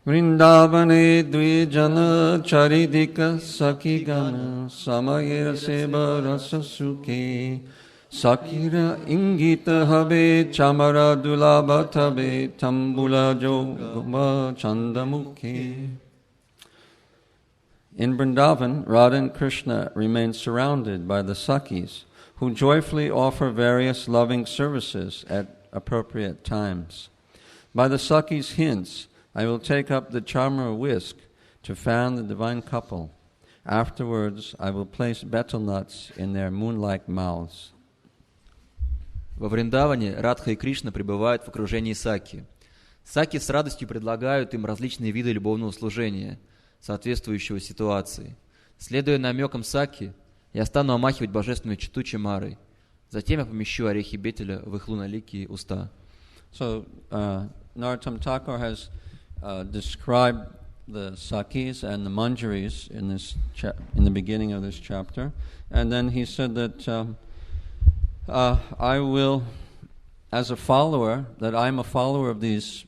Vrindavane dvijana charidika sakigana samayera seva rasa sukhe sakira ingita habe chamara dulabha tabe tambula jogama chandamukhe. In Vrindavan, Radha and Krishna remain surrounded by the Sakhis, who joyfully offer various loving services at appropriate times. By the Sakhis' hints, I will take up the charmer whisk to fan the divine couple. Afterwards, I will place betel nuts in their moon-like mouths. Во Вриндаване Радха и Кришна пребывают в окружении Сакхи. Сакхи с радостью предлагают им различные виды любовного служения, соответствующего ситуации. Следуя намекам Сакхи, я стану омахивать божественную читу чамарой. Затем я помещу орехи бетеля в их луноликие уста. So, Narottam Thakur has described the Sakhis and the Manjaris in the beginning of this chapter, and then he said that I will, as a follower, that I'm a follower of these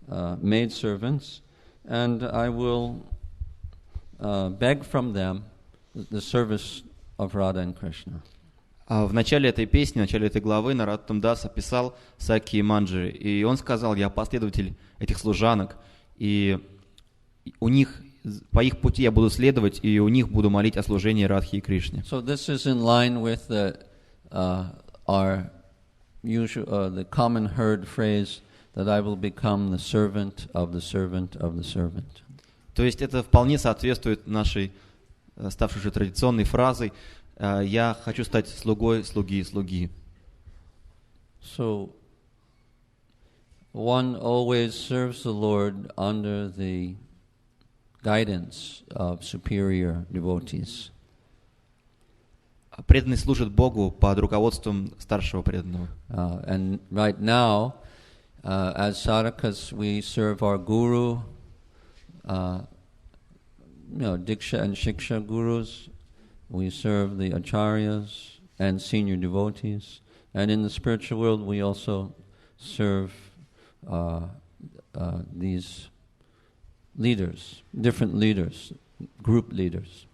maidservants, and I will beg from them the service of Radha and Krishna. В начале этой песни, в начале этой главы Нароттам Дас описал Сакхи и Манджари, и он сказал: я последователь этих служанок, и у них, по их пути я буду следовать, и у них буду молить о служении Радхи и Кришне. So this is in line with our usual, the common heard phrase that I will become the servant of the servant of the servant. То есть это вполне соответствует нашей ставшей уже традиционной фразой: я хочу стать слугой слуги слуги. So one always serves the Lord under the guidance of superior devotees. Преданный служит Богу под руководством старшего преданного. And right now, as sadhakas, we serve our guru, Diksha and Shiksha gurus. We serve the acharyas and senior devotees. And in the spiritual world, we also serve these leaders, different leaders, group leaders.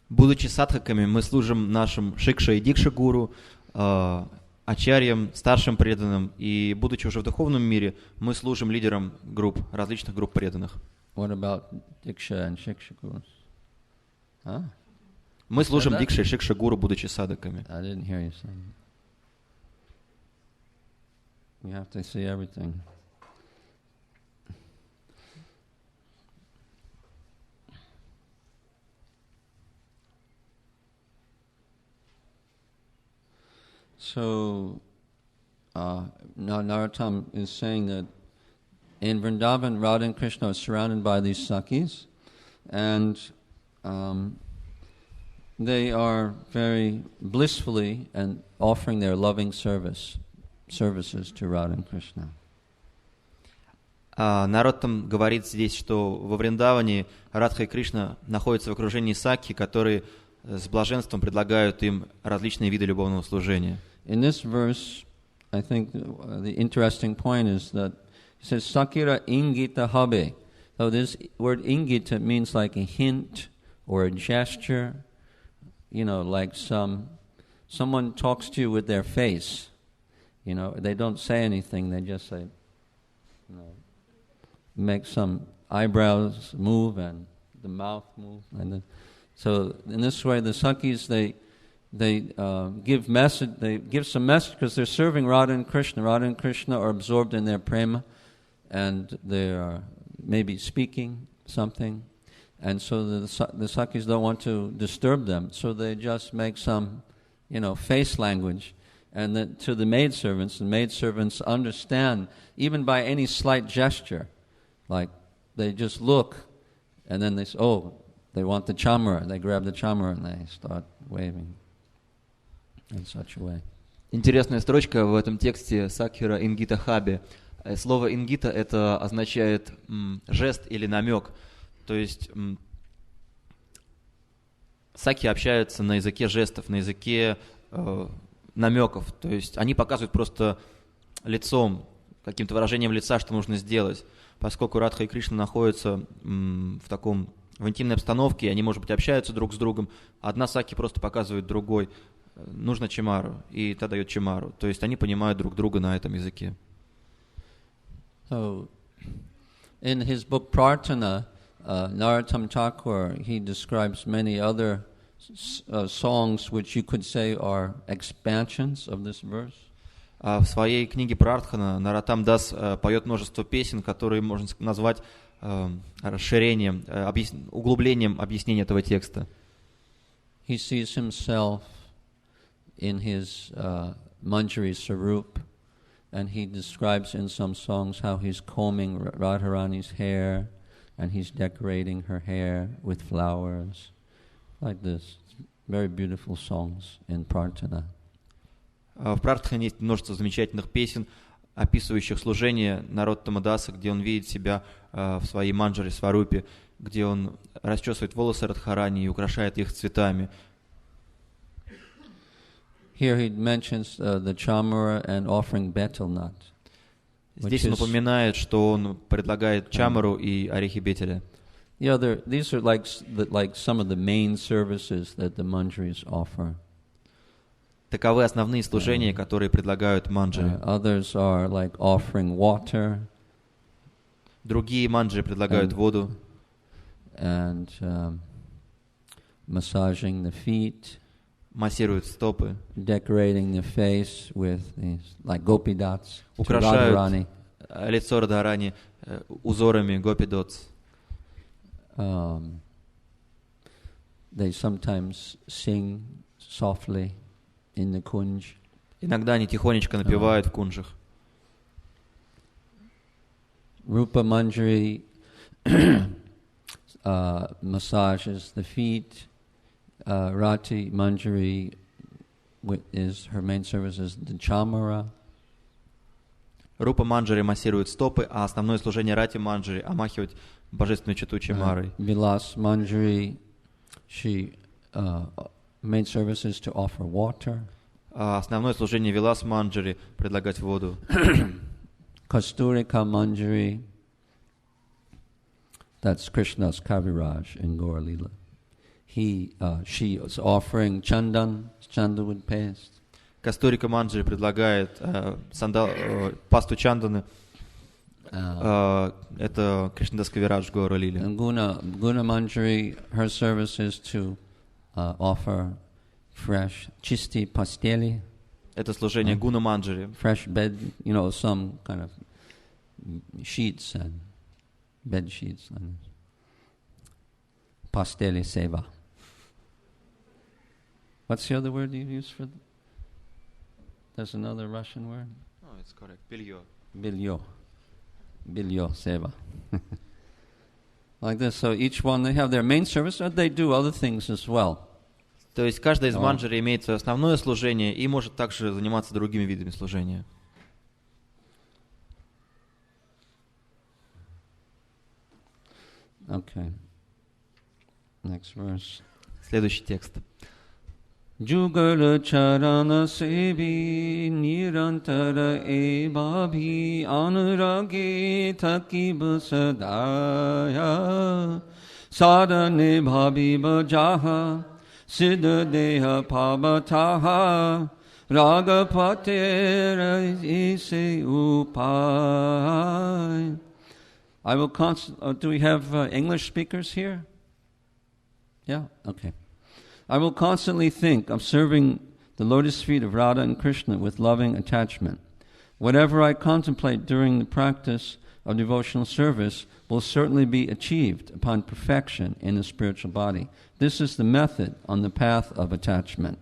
Будучи садхаками, мы служим нашим Шикша и Дикша гуру, ачарьям, старшим преданным, и будучи уже в духовном мире, мы служим лидерам групп, различных групп преданных. What about Diksha and Shiksha gurus? Huh? Мы служим Дикша и Шикша гуру, будучи садхаками. I didn't hear you say that. You have to see everything. So, now Narottam is saying that in Vrindavan, Radha and Krishna are surrounded by these Sakhis, and they are very blissfully and offering their loving services to Radha and Krishna. Нароттам говорит здесь, что во Вриндаване Радха и Кришна находятся в окружении Сакхи, которые с блаженством предлагают им различные виды любовного служения. In this verse, I think the interesting point is that it says Sakira ingita habe. So this word ingita means like a hint or a gesture, like someone talks to you with their face. They don't say anything, they just say, make some eyebrows move and the mouth move. So in this way, the Sakhis, they give some message because they're serving Radha and Krishna. Radha and Krishna are absorbed in their prema, and they are maybe speaking something, and so the Sakhis don't want to disturb them, so they just make some, face language, and then to the maidservants understand even by any slight gesture, like they just look, and then they say, oh, they want the chamara, they grab the chamara and they start waving. In such a way. Интересная строчка в этом тексте Сакхира ингита хаби. Слово ингита это означает жест или намек. То есть сакхи общаются на языке жестов, на языке намеков. То есть они показывают просто лицом, каким-то выражением лица, что нужно сделать. поскольку Радха и Кришна находятся в интимной обстановке, и они, может быть, общаются друг с другом, одна саки просто показывает другой, нужно чамару, и та дает чамару. То есть они понимают друг друга на этом языке. So, in his book Prarthana, Narottam Thakur, he describes many other songs which you could say are expansions of this verse. В своей книге Прартхана Нароттам Дас поет множество песен, которые можно назвать расширением, углублением объяснения этого текста. He sees himself in his Manjari Sarup, and he describes in some songs how he's combing Radharani's hair, and he's decorating her hair with flowers, like this. Very beautiful songs in Prarthana. В Прартхане есть множество замечательных песен, описывающих служение Нароттама Даса, где он видит себя в своей манджаре сварупе, где он расчесывает волосы Радхарани и украшает их цветами. Here he mentions the chamara and offering betel nut. Здесь он упоминает, что он предлагает чамару и орехи бетеля. These are like some of the main services that the manjaris offer. Таковы основные служения, которые предлагают манджари. Others are like offering water. Другие манджари предлагают воду. And massaging the feet. Массируют стопы. Decorating the face with these like gopi dots. Украшают лицо Радхарани узорами гопи дотс. They sometimes sing softly in the kunj. Иногда они тихонечко напевают в кунджах. Rupa Manjari massages the feet. Rati Manjari her main service is the chamara. Рупа Манджари массирует стопы, а основное служение Рати Манджари омахивать божественную читу чамарой. Vilas Manjari, she main service is to offer water. Основное служение Вилас Манджари предлагать воду. Kasturika Manjari, that's Krishna's Kaviraj in Gaur Lila. She is offering chandanwood paste. Кастурика Манджари предлагает пасту чанданы. Это Кришнадас Кавирадж Гаура Лили. Guna Manjari, her service is to offer fresh chisti pasteli. Это служение Гуна Манджари. Fresh bed, some kind of sheets and bed sheets. Pasteli seva. What's the other word you use for that? There's another Russian word? Oh, it's correct. Белье. Bilyo seva. Like this. So each one, they have their main service, but they do other things as well. То есть каждый из манджари имеет свое основное служение и может также заниматься другими видами служения. Okay. Next verse. Следующий текст. Jugal charana sevi nirantara evabhi anuragi takib sadaya sadane bhavi bajaha siddha deha pabataha ragapatera ise upai. I will do we have English speakers here? Yeah? Okay. I will constantly think of serving the lotus feet of Radha and Krishna with loving attachment. Whatever I contemplate during the practice of devotional service will certainly be achieved upon perfection in the spiritual body. This is the method on the path of attachment.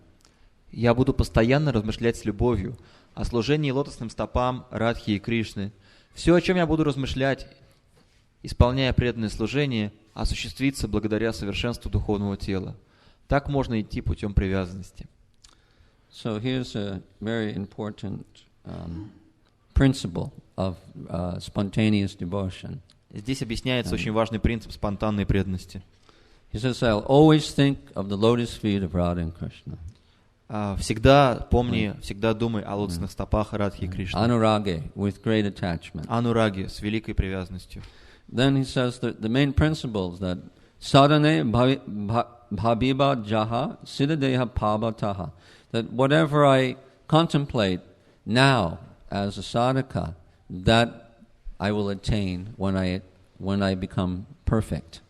Я буду постоянно размышлять с любовью о служении лотосным стопам Радхи и Кришны. Все, о чем я буду размышлять, исполняя преданное служение, осуществится благодаря совершенству духовного тела. Так можно идти путем привязанности. So here's a very important principle of spontaneous devotion. Здесь объясняется очень важный принцип спонтанной преданности. He says, I'll always think of the lotus feet of Radha and Krishna. Всегда помни, всегда думай о лотосных стопах Радхи и Кришны. Anurage, with great attachment. Анураги, с великой привязанностью. Then he says that the main principles that sadhane bhabiba jaha siddhadeha pabataha, that whatever I contemplate now as a sadhaka, that I will attain when I become perfect.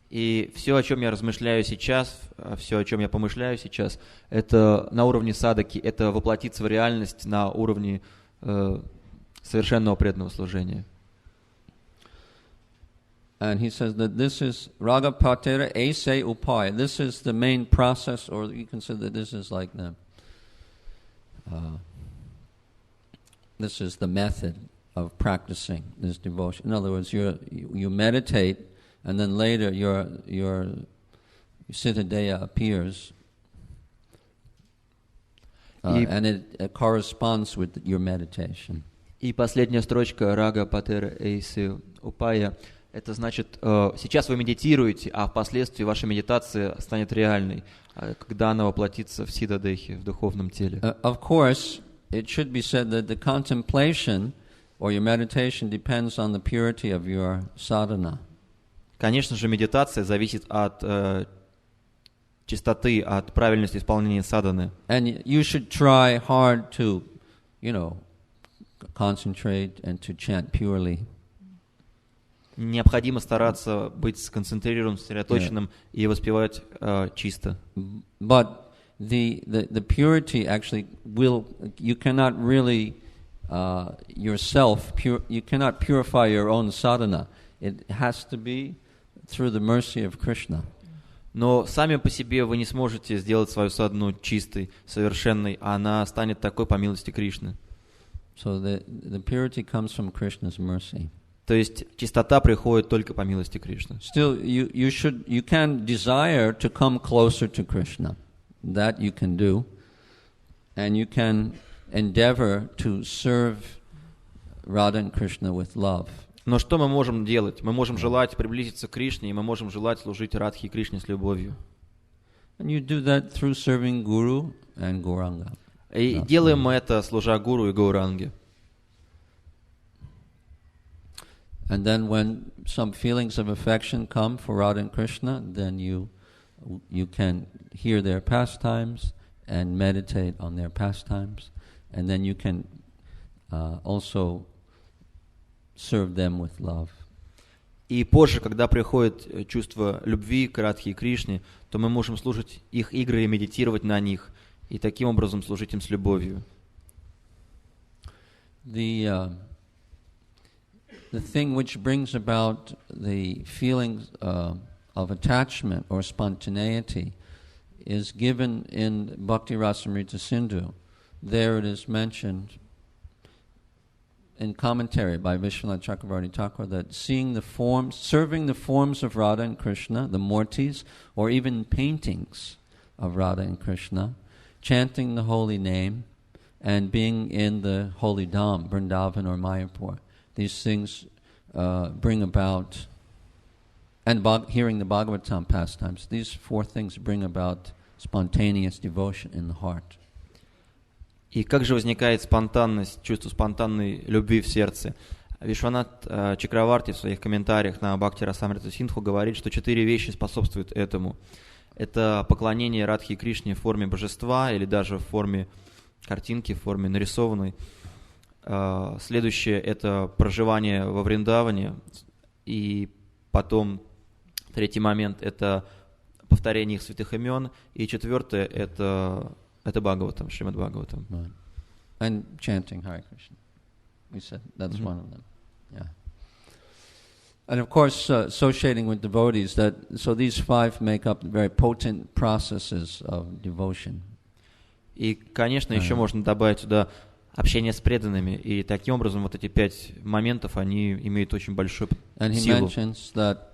И все, о чем я размышляю сейчас, все, о чем я помышляю сейчас, это на уровне садаки, это воплотиться в реальность на уровне совершенного преданного служения. And he says that this is raga patera ase upaya. This is the main process, or you can say that this is like this is the method of practicing this devotion. In other words, you meditate, and then later your siddhadeya appears, and it corresponds with your meditation. И последняя строчка рага патера эйси упая. Это значит, сейчас вы медитируете, а впоследствии ваша медитация станет реальной, когда она воплотится в сиддхадехе, в духовном теле. Of course, it should be said that the contemplation or your meditation depends on the purity of your sadhana. Конечно же, медитация зависит от чистоты, от правильности исполнения садханы. And you should try hard to, concentrate and to chant purely. Необходимо стараться быть сконцентрированным, сосредоточенным и воспевать чисто. But the purity actually you cannot really you cannot purify your own sadhana. It has to be through the mercy of Krishna. Но сами по себе вы не сможете сделать свою садхану чистой, совершенной, а она станет такой по милости Кришны. So the purity comes from Krishna's mercy. То есть чистота приходит только по милости Кришны. Still, you can desire to come closer to Krishna. That you can do, and you can endeavor to serve Radha and Krishna with love. Но что мы можем делать? Мы можем желать приблизиться к Кришне, и мы можем желать служить Радхе и Кришне с любовью. And you do that through serving Guru and Gauranga. И делаем мы это, служа Гуру и Гауранге. And then when some feelings of affection come for Radha and Krishna, then you can hear their pastimes and meditate on their pastimes, and then you can also serve them with love. И позже, когда приходит чувство любви к Радхе и Кришне, то мы можем слушать их игры и медитировать на них, и таким образом служить им с любовью. The thing which brings about the feelings of attachment or spontaneity is given in Bhakti Rasamrita Sindhu. There it is mentioned in commentary by Vishwanath Chakravarti Thakur that serving the forms of Radha and Krishna, the murtis, or even paintings of Radha and Krishna, chanting the holy name, and being in the holy dham, Vrindavan or Mayapur. These things bring about, and hearing the Bhagavatam pastimes, these four things bring about spontaneous devotion in the heart. И как же возникает спонтанность, чувство спонтанной любви в сердце? Вишванат Чакраварти в своих комментариях на Бхакти Расамрита Синдху говорит, что 4 вещи способствуют этому. Это поклонение Радхе и Кришне в форме божества или даже в форме картинки, в форме нарисованной. Следующее – это проживание во Вриндаване. И потом третий момент – это повторение их святых имен. И четвертое – это Бхагаватам, Шримад Бхагаватам. Right. And chanting Hare Krishna. We said that's one of them. Yeah. And of course, associating with devotees, so these 5 make up very potent processes of devotion. И, конечно, еще можно добавить сюда общение с преданными, и таким образом вот эти 5 моментов, они имеют очень большую силу. And he mentions that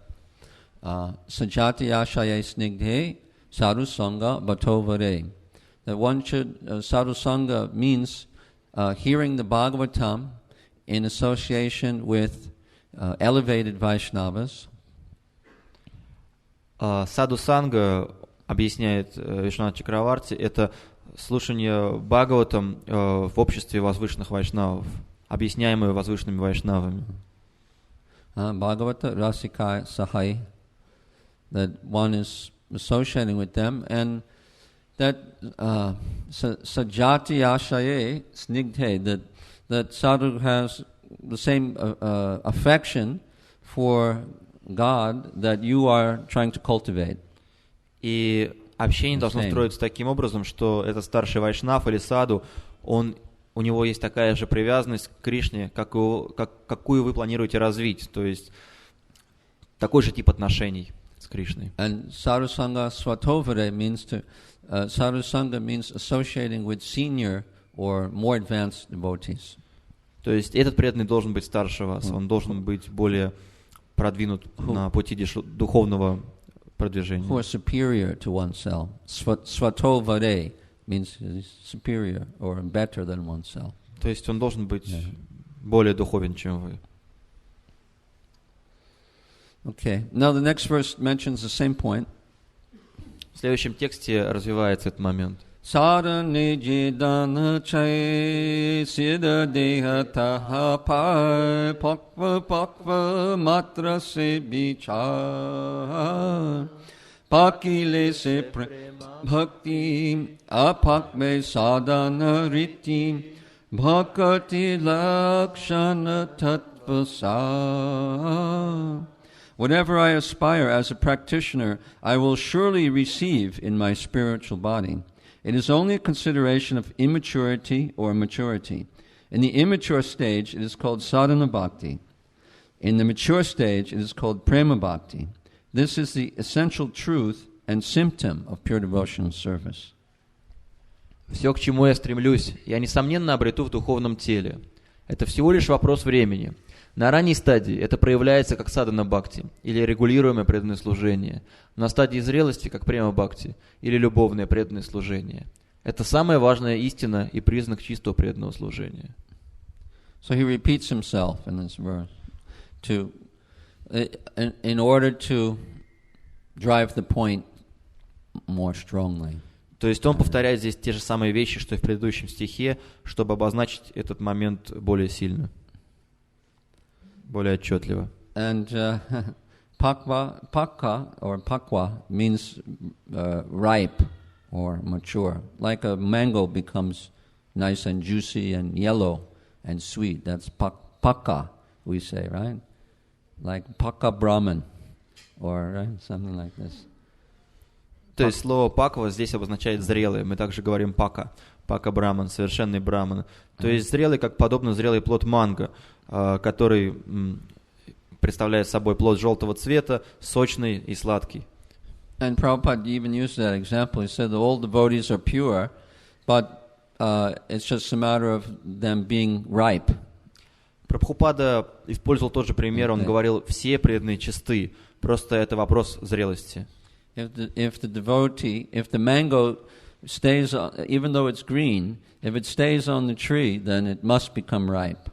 sajati ashaya snigdhe sadhu sangha bhatovare. That one should, sadhu sangha means hearing the Bhagavatam in association with elevated Vaishnavas. Саду санга, объясняет Вишванат Чакраварти, это слушание Бхагаватам в обществе возвышенных вайшнавов, объясняемые возвышенными вайшнавами. Bhagavata Rasika Sahai, that one is associating with them, and that Sajati Ashaye Snigdhe, that sadhu has the same affection for God that you are trying to cultivate. И общение должно строиться таким образом, что этот старший вайшнав или саду, у него есть такая же привязанность к Кришне, какую вы планируете развить, то есть такой же тип отношений с Кришной. And sadhusanga svatovare means sadhusanga means associating with senior or more advanced devotees. То есть этот преданный должен быть старше вас, он должен быть более продвинут на пути духовного продвижения. Who are superior to oneself. Svatovare means superior or better than oneself. То есть он должен быть более духовен, чем вы. Okay. Now the next verse mentions the same point. В следующем тексте развивается этот момент. Sadhane jidana chay siddha deha taha pai pakva matra se bichar pakile se bhakti apakme sadhana riti bhakati lakshana tatvasa. Whatever I aspire as a practitioner, I will surely receive in my spiritual body. It is only a consideration of immaturity or maturity. In the immature stage, it is called sadhana bhakti. In the mature stage, it is called prema bhakti. This is the essential truth and symptom of pure devotional service. Все, к чему я стремлюсь, я, несомненно, обрету в духовном теле. Это всего лишь вопрос времени. На ранней стадии это проявляется как садхана бхакти, или регулируемое преданное служение. На стадии зрелости как према бхакти, или любовное преданное служение. Это самая важная истина и признак чистого преданного служения. So he repeats himself in this verse in order to drive the point more strongly. То есть он повторяет здесь те же самые вещи, что и в предыдущем стихе, чтобы обозначить этот момент более сильно, более отчетливо. And pakka or pakwa means ripe or mature. Like a mango becomes nice and juicy and yellow and sweet. That's pakka, we say, right? Like pakka Brahman or right? Something like this. То есть слово паква здесь обозначает зрелый. Мы также говорим пака браман, совершенный браман. То есть зрелый, как подобно зрелый плод манго, который представляет собой плод желтого цвета, сочный и сладкий. And Prabhupada even used that example. He said that all devotees are pure, but it's just a matter of them being ripe. Прабхупада использовал тот же пример. Он говорил, все преданные чисты. Просто это вопрос зрелости. If the mango stays, even though it's green, if it stays on the tree, then it must become ripe.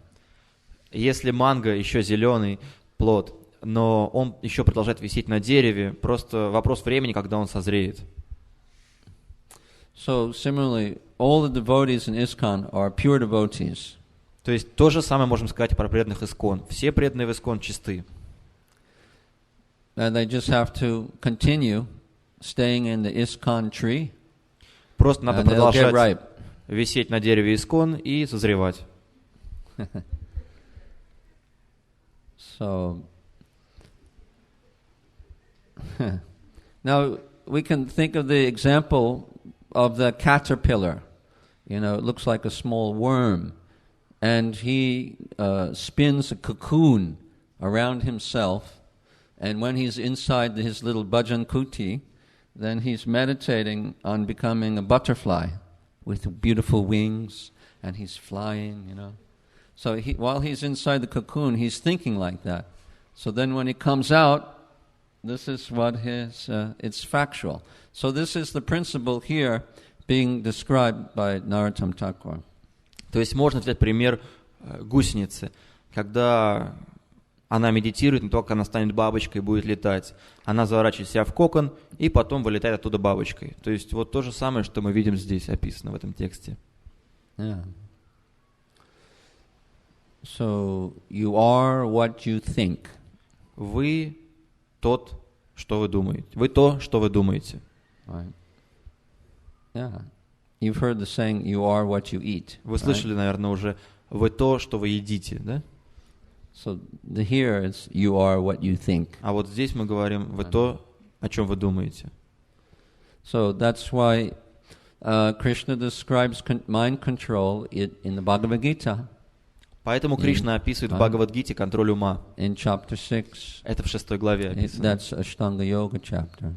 Если манго еще зеленый плод, но он еще продолжает висеть на дереве, просто вопрос времени, когда он созреет. So similarly, all the devotees in ISKCON are pure devotees. То есть то же самое можем сказать про преданных ISKCON. Все преданные в ISKCON чисты. And they just have to continue staying in the ISKCON tree. Просто надо продолжать висеть на дереве ISKCON и созревать. So now we can think of the example of the caterpillar. You know, it looks like a small worm, and he spins a cocoon around himself. And when he's inside his little bhajan kuti, then he's meditating on becoming a butterfly with beautiful wings, and he's flying, you know. So while he's inside the cocoon, he's thinking like that. So then when he comes out, this is what it's factual. So this is the principle here being described by Narottam Thakur. То есть можно взять пример гусеницы. Когда Она медитирует на то, как она станет бабочкой и будет летать. Она заворачивает себя в кокон и потом вылетает оттуда бабочкой. То есть вот то же самое, что мы видим здесь описано в этом тексте. Yeah. So you are what you think. Вы тот, что вы думаете. Вы то, что вы думаете. Right. Yeah. You've heard the saying, you are what you eat. Вы слышали, наверное, уже, вы то, что вы едите, да? So here it's you are what you think. А вот здесь мы говорим, вы то, о чем вы думаете. So that's why Krishna describes mind control in the Bhagavad Gita. Поэтому Кришна описывает в Бхагавад-гите контроль ума. In chapter 6. Это в 6 главе описано. That's Ashtanga Yoga chapter.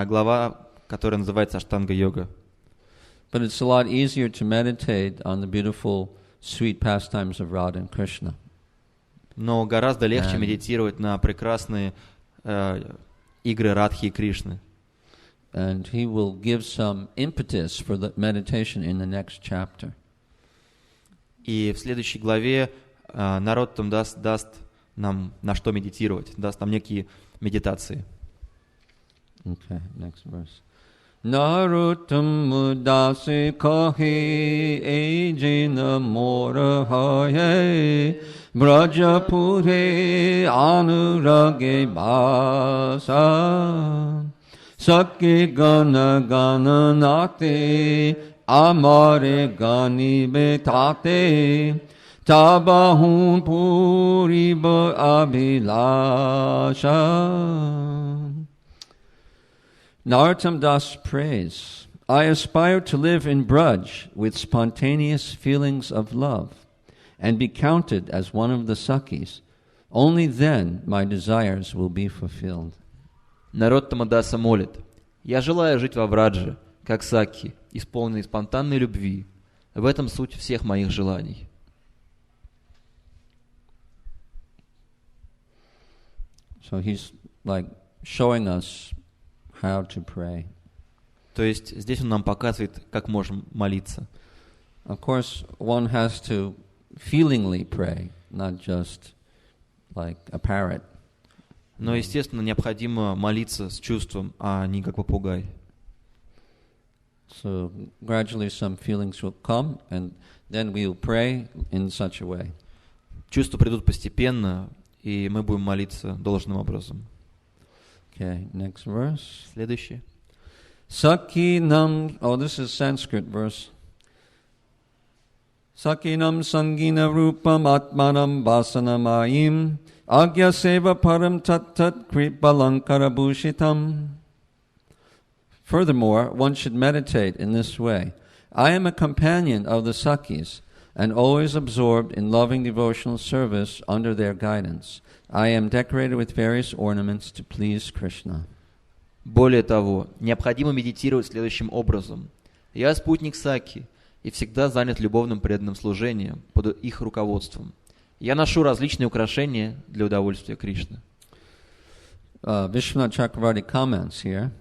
Глава, которая называется Аштанга-йога. But it's a lot easier to meditate on the beautiful, sweet pastimes of Radha and Krishna. Но гораздо легче медитировать на прекрасные игры Радхи и Кришны. And he will give some impetus for the meditation in the next chapter. И в следующей главе народ там даст нам на что медитировать, даст нам некие медитации. Okay, next verse. Narutam mudase kahi ejina mora haye brajapure anurage basa sakki gana gana nate amare gani betate tabahum puriba abhilasha. Narottam Das prays, I aspire to live in Braj with spontaneous feelings of love and be counted as one of the Sakhis. Only then my desires will be fulfilled. Нароттама Даса молит, я желаю жить во Врадже, как Сакхи, исполненный спонтанной любви. В этом суть всех моих желаний. So he's like showing us how to pray. То есть здесь он нам показывает, как можем молиться. Of course, one has to feelingly pray, not just like a parrot. Но, естественно, необходимо молиться с чувством, а не как попугай. So gradually some feelings will come, and then we'll pray in such a way. Чувства придут постепенно, и мы будем молиться должным образом. Okay, next verse. Следующий. Sakinam, this is Sanskrit verse. Sakinam sangina rupam atmanam vasanamayim agya seva param tat tat kripalankara bhushitam. Furthermore, one should meditate in this way. I am a companion of the Sakhis and always absorbed in loving devotional service under their guidance. I am decorated with various ornaments to please Krishna. Более того, необходимо медитировать следующим образом. Я спутник Сакхи и всегда занят любовным преданным служением под их руководством. Я ношу различные украшения для удовольствия Кришны. Vishwanath Chakravarti comments here.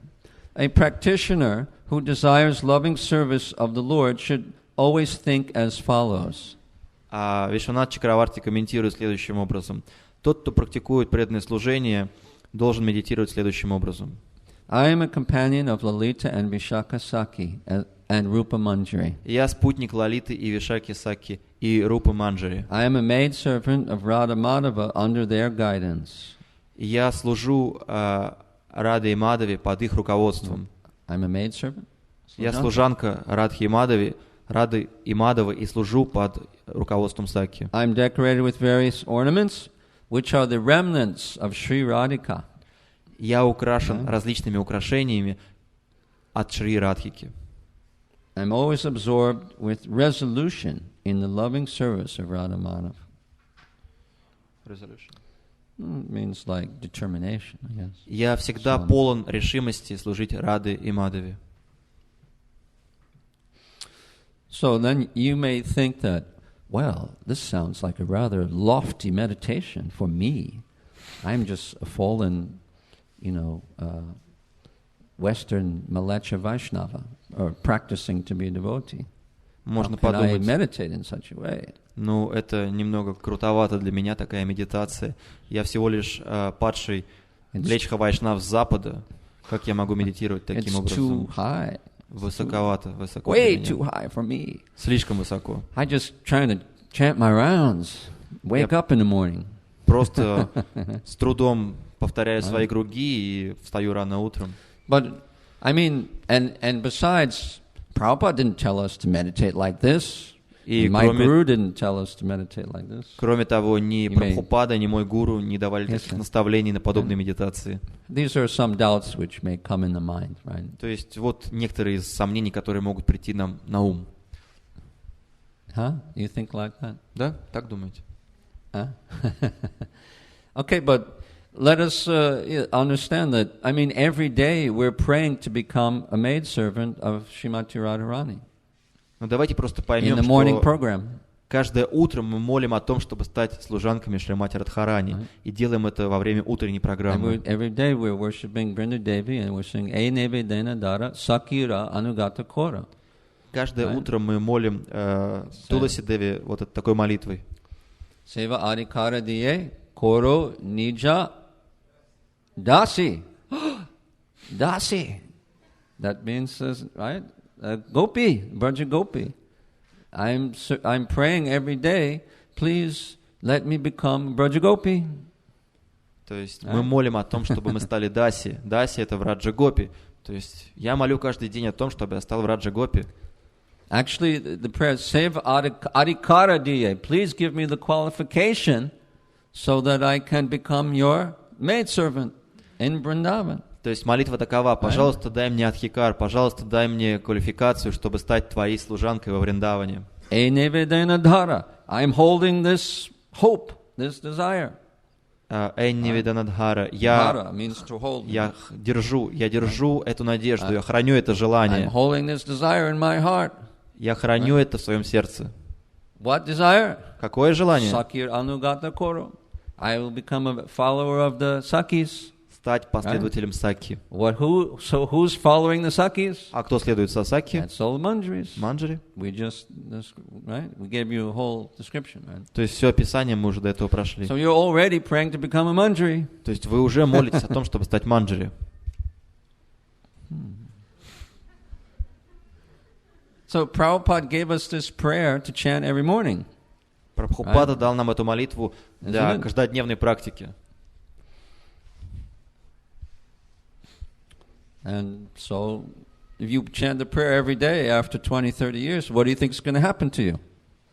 A practitioner who desires loving service of the Lord should always think as follows. Вишванат Чакраварти комментирует следующим образом. Тот, кто практикует преданное служение, должен медитировать следующим образом. I am a companion of Lalita and Vishaka Sakhi and Rupa Manjari. Я спутник Лалиты и Вишаки Сакхи и Рупы Манджари. I am a maid servant of Radha Madhava under their guidance. Я служу Раде и Мадаве под их руководством. I'm a maid servant? Я служанка Радхи и Мадавы, Рады и Мадавы и служу под руководством Сакхи. I'm decorated with various ornaments, which are the remnants of Sri Radhika. Я украшен различными украшениями от Шри Радхики. I'm always absorbed with resolution in the loving service of Radha Madhava. Resolution. It means like determination, I guess. Я всегда полон решимости служить Раде и Мадаве. So then you may think that, well, this sounds like a rather lofty meditation for me. I'm just a fallen, Western Malecha Vaishnava, or practicing to be a devotee. Можно how can I подумать, meditate in such a way? ну, это немного крутовато для меня, такая медитация. Я всего лишь падший Млечха Вайшнав с Запада. Как я могу медитировать таким It's образом? too high. Высоковато, высоко Way для too меня. high for me. Слишком высоко. I just trying to chant my rounds. Wake up in the morning. Просто с трудом повторяю свои круги и встаю рано утром. But, I mean, and besides, Prabhupada didn't tell us to meditate like this. И My guru didn't tell us to meditate like this. кроме того, ни may- Прабхупада, ни мой гуру не давали Yes, таких sir. наставлений на подобные медитации. These are some doubts which may come in the mind, right? То есть вот некоторые из сомнений, которые могут прийти нам на ум. Huh? You think like that? Да? Так думаете? Huh? Okay, but let us understand that, I mean, every day we're praying to become a maidservant of Srimati Radharani Но давайте просто in поймем, the morning что program. каждое утро мы молим о том, чтобы стать служанками Шримати Радхарани. И делаем это во время утренней And программы. every day we're worshiping Brinda Devi and we're saying, E Neve Dena Dara Sakira Anugata Kora. Каждое Right. утро мы молим Туласи Деви вот такой молитвой. Seva Adhikara Diye Koro Nija Dasi. Dasi. That means, right? Gopi, Braja Gopi. I'm praying every day, please let me become Braja Gopi. То есть мы молим о том, чтобы мы стали Даси. Даси — это Враджа Гопи. То есть я молю каждый день о том, чтобы я стал Враджа Гопи. Actually, the prayer, Seva Adhikara Diye, please give me the qualification so that I can become your maidservant in Vrindavan. То есть молитва такова: пожалуйста, дай мне адхикар, пожалуйста, дай мне квалификацию, чтобы стать твоей служанкой во Вриндаване. E Nevedana Dhara, I'm holding this hope, this desire. Энни Веданадхара, Dhara means to hold. я держу эту надежду, я храню это I'm желание, holding this desire in my heart. я храню это в своем сердце. What desire? Какое желание? Sakir Anugata Koro. I will become a follower of the Sakis. Стать последователем Сакхи. So who's following the Sakis? А кто следует за Сакхи? That's all the Manjaris. Манджари. We gave you a whole description, right? То есть все описание мы уже до этого прошли. So you're already praying to become a Manjari. То есть вы уже молитесь о том, чтобы стать манджари. So Prabhupada gave us this prayer to chant every morning. Прабхупада дал нам эту молитву для Isn't it? каждодневной практики. And so if you chant the prayer every day after 20, 30 years, what do you think is going to happen to you?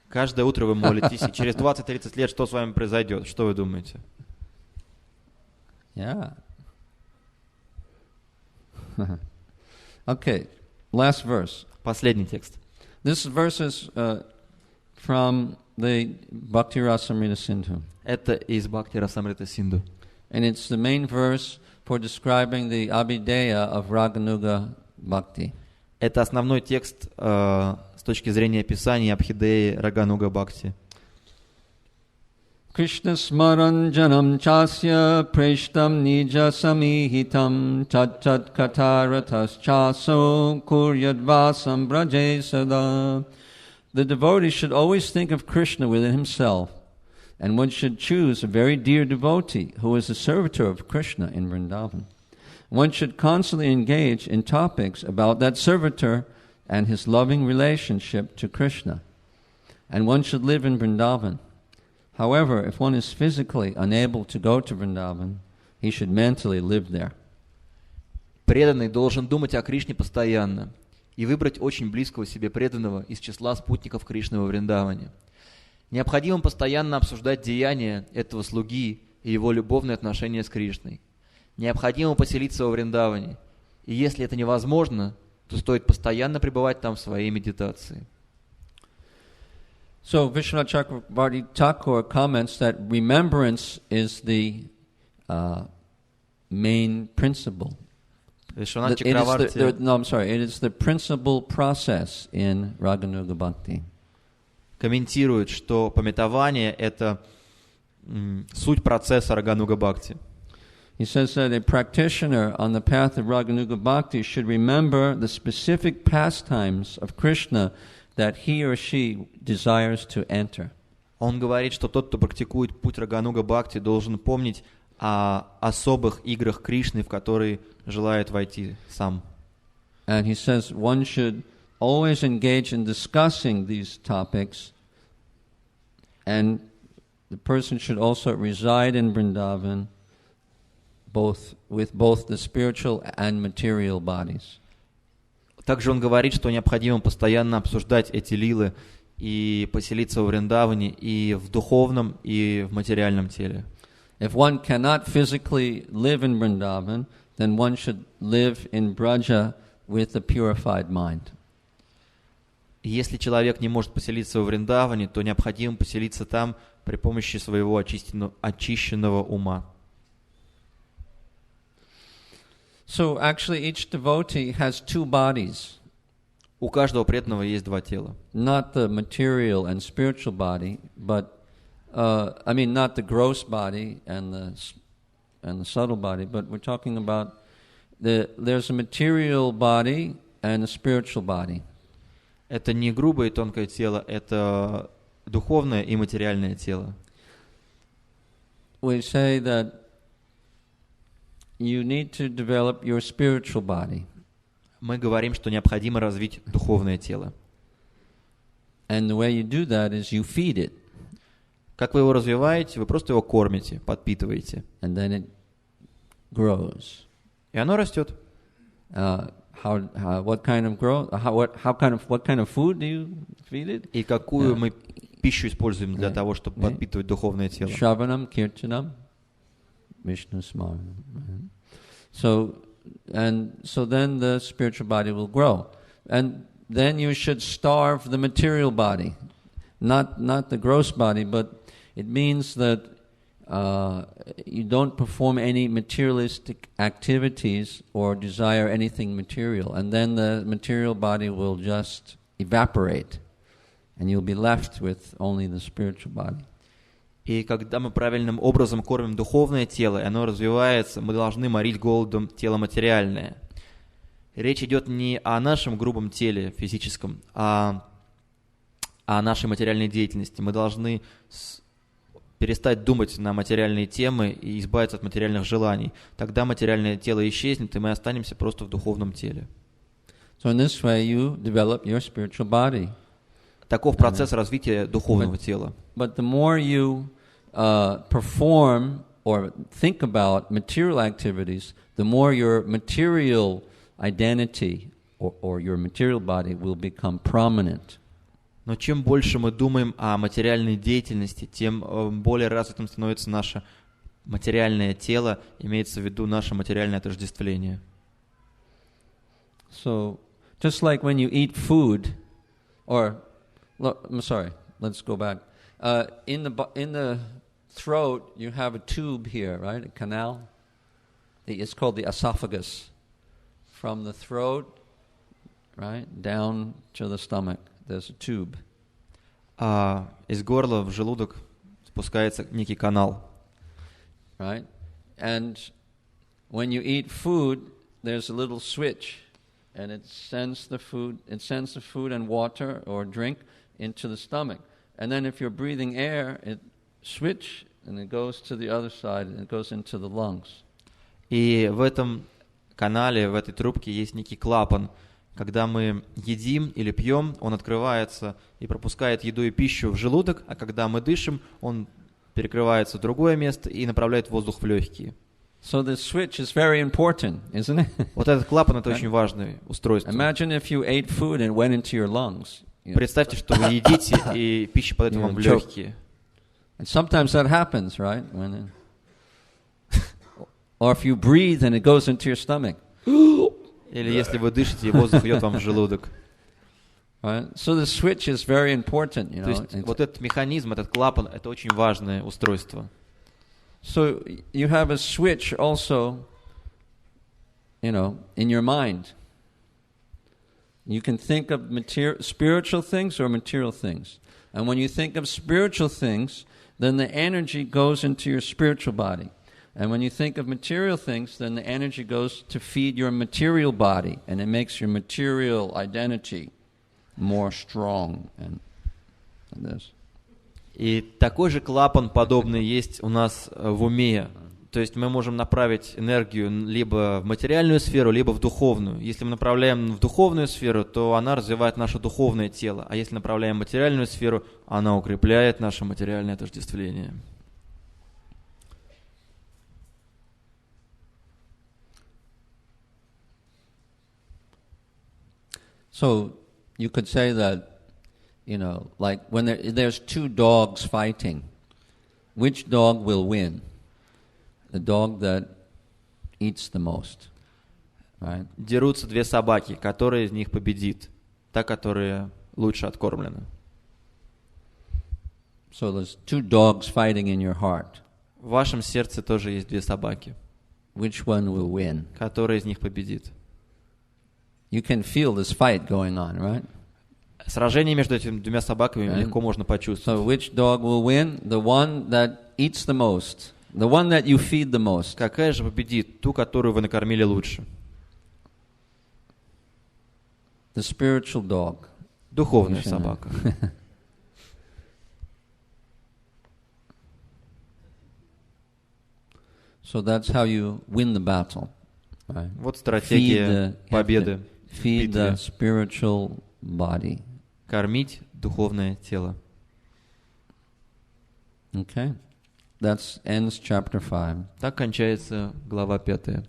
Каждое утро вы молитесь, и через 20-30 лет что с вами произойдет? Что вы думаете? Yeah. Okay, last verse. Последний текст. This verse is from the Bhakti Rasamrita Sindhu. Это из Бхакти Расамрита Синду. And it's the main verse for describing the Abhideya of Raganuga Bhakti. Это основной текст с точки зрения описания Абхидеи Рагануга Бхакти. Krishna smaranjanam chasya preshtam nija samihitam chat kataratas chaso kuryadvasam braje sada. The devotee should always think of Krishna within himself, and one should choose a very dear devotee who is a servitor of Krishna in Vrindavan. One should constantly engage in topics about that servitor and his loving relationship to Krishna. And one should live in Vrindavan. However, if one is physically unable to go to Vrindavan, he should mentally live there. Преданный должен думать о Кришне постоянно и выбрать очень близкого себе преданного из числа спутников Кришны во Вриндаване. Необходимо постоянно обсуждать деяния этого слуги и его любовные отношения с Кришной. Необходимо поселиться во Вриндаване, и если это невозможно, то стоит постоянно пребывать там в своей медитации. So Vishwanath Chakravarti Thakur comments that remembrance is the main principle. Вишванат Чакраварти It is the principal process in Raganuga Bhakti. комментирует, что памятование — это суть процесса Рагануга Бхакти. He says that a practitioner on the path of Raganuga Bhakti should remember the specific pastimes of Krishna that he or she desires to enter. Он говорит, что тот, кто практикует путь Рагануга Бхакти, должен помнить о особых играх Кришны, в которые желает войти сам. And he says one should always engage in discussing these topics, and the person should also reside in Vrindavan with both the spiritual and material bodies. Также он говорит, что необходимо постоянно обсуждать эти лилы и поселиться в Вриндаване и в духовном, и в материальном теле. If one cannot physically live in Vrindavan, then one should live in Braja with a purified mind. Если человек не может поселиться во Вриндаване, то необходимо поселиться там при помощи своего очищенного ума. So actually each devotee has two bodies. У каждого преданного есть два тела. Not the material and spiritual body, but not the gross body and the subtle body, but we're talking about there's a material body and a spiritual body. Это не грубое и тонкое тело, это духовное и материальное тело. We say that you need to develop your spiritual body. Мы говорим, что необходимо развить духовное тело. And the way you do that is you feed it. Как вы его развиваете? Вы просто его кормите, подпитываете. And then it grows. И оно растет. What kind of growth? What kind of food do you feed it? И какую мы пищу используем для того, чтобы подпитывать духовное тело? Shravanam, Kirtanam, Vishnu Smaranam. So then the spiritual body will grow. And then you should starve the material body. Not the gross body, but it means that you don't perform any materialistic activities or desire anything material. And then the material body will just evaporate. And you'll be left with only the spiritual body. И когда мы правильным образом кормим духовное тело, и оно развивается, мы должны морить голодом тело материальное. Речь идет не о нашем грубом теле физическом, а о нашей материальной деятельности. Мы должны перестать думать на материальные темы и избавиться от материальных желаний. Тогда материальное тело исчезнет, и мы останемся просто в духовном теле. So in this way you develop your spiritual body. Таков процесс развития духовного тела. But the more you perform or think about material activities, the more your material identity or your material body will become prominent. Но чем больше мы думаем о материальной деятельности, тем более развитым становится наше материальное тело, имеется в виду наше материальное отождествление. So, just like when you eat food, I'm sorry, let's go back. In the throat, you have a tube here, right? A canal. It's called the esophagus. From the throat, right, down to the stomach, there's a tube. Из горла в желудок спускается некий канал. Right? And when you eat food, there's a little switch, and it sends the food and water or drink into the stomach. And then if you're breathing air, it switch and it goes to the other side and it goes into the lungs. И в этом канале, в этой трубке есть некий клапан. Когда мы едим или пьем, он открывается и пропускает еду и пищу в желудок, а когда мы дышим, он перекрывается в другое место и направляет воздух в легкие. So the switch is very important, isn't it? Вот этот клапан — это очень важное устройство. Imagine if you ate food and it went into your lungs. Представьте, что вы едите, и пища падает вам в легкие. And sometimes that happens, right? Or if you breathe and it goes into your stomach. Или если вы дышите, и воздух идет вам в желудок. Right? So the switch is very important, То есть вот этот механизм, этот клапан — это очень важное устройство. So you have a switch also, in your mind. You can think of spiritual things or material things. And when you think of spiritual things, then the energy goes into your spiritual body. And when you think of material things, then the energy goes to feed your material body, and it makes your material identity more strong and this. И такой же клапан подобный есть у нас в уме. То есть мы можем направить энергию либо в материальную сферу, либо в духовную. Если мы направляем в духовную сферу, то она развивает наше духовное тело. А если направляем в материальную сферу, она укрепляет наше материальное отождествление. So you could say that, like when there's two dogs fighting, which dog will win? The dog that eats the most, right? Дерутся две собаки, которая из них победит? Та, которая лучше откормлена. So there's two dogs fighting in your heart. В вашем сердце тоже есть две собаки. Which one will win? Которая из них победит? You can feel this fight going on, right? Сражение между этими двумя собаками легко можно почувствовать. So which dog will win? The one that eats the most. The one that you feed the most. Какая же победит? Ту, которую вы накормили лучше. The spiritual dog. Духовная собака. So that's how you win the battle. Right? Вот стратегия победы. Feed the spiritual body. Кормить духовное тело. Okay. That ends chapter 5. Так кончается глава 5.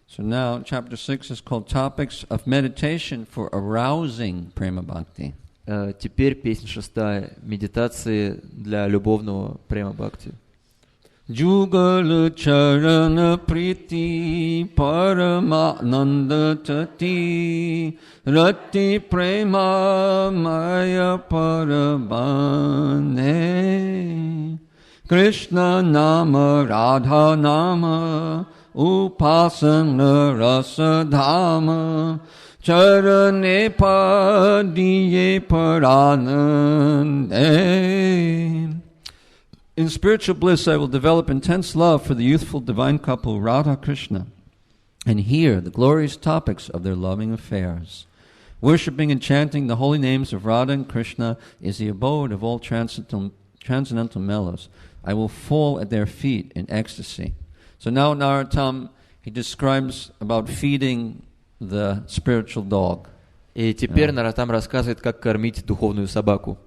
So now chapter 6 is called Topics of Meditation for Arousing Prema Bhakti. Теперь песня 6. Медитации для любовного Према Бхакти. Jugal charana priti paramananda tati rati prema maya parabane Krishna nama Radha nama upasana rasa dhama charane padiye paranande. In spiritual bliss, I will develop intense love for the youthful divine couple Radha Krishna and hear the glorious topics of their loving affairs. Worshipping and chanting the holy names of Radha and Krishna is the abode of all transcendental mellows. I will fall at their feet in ecstasy. So now Narottam, he describes about feeding the spiritual dog. И теперь Наротам рассказывает, как кормить духовную собаку.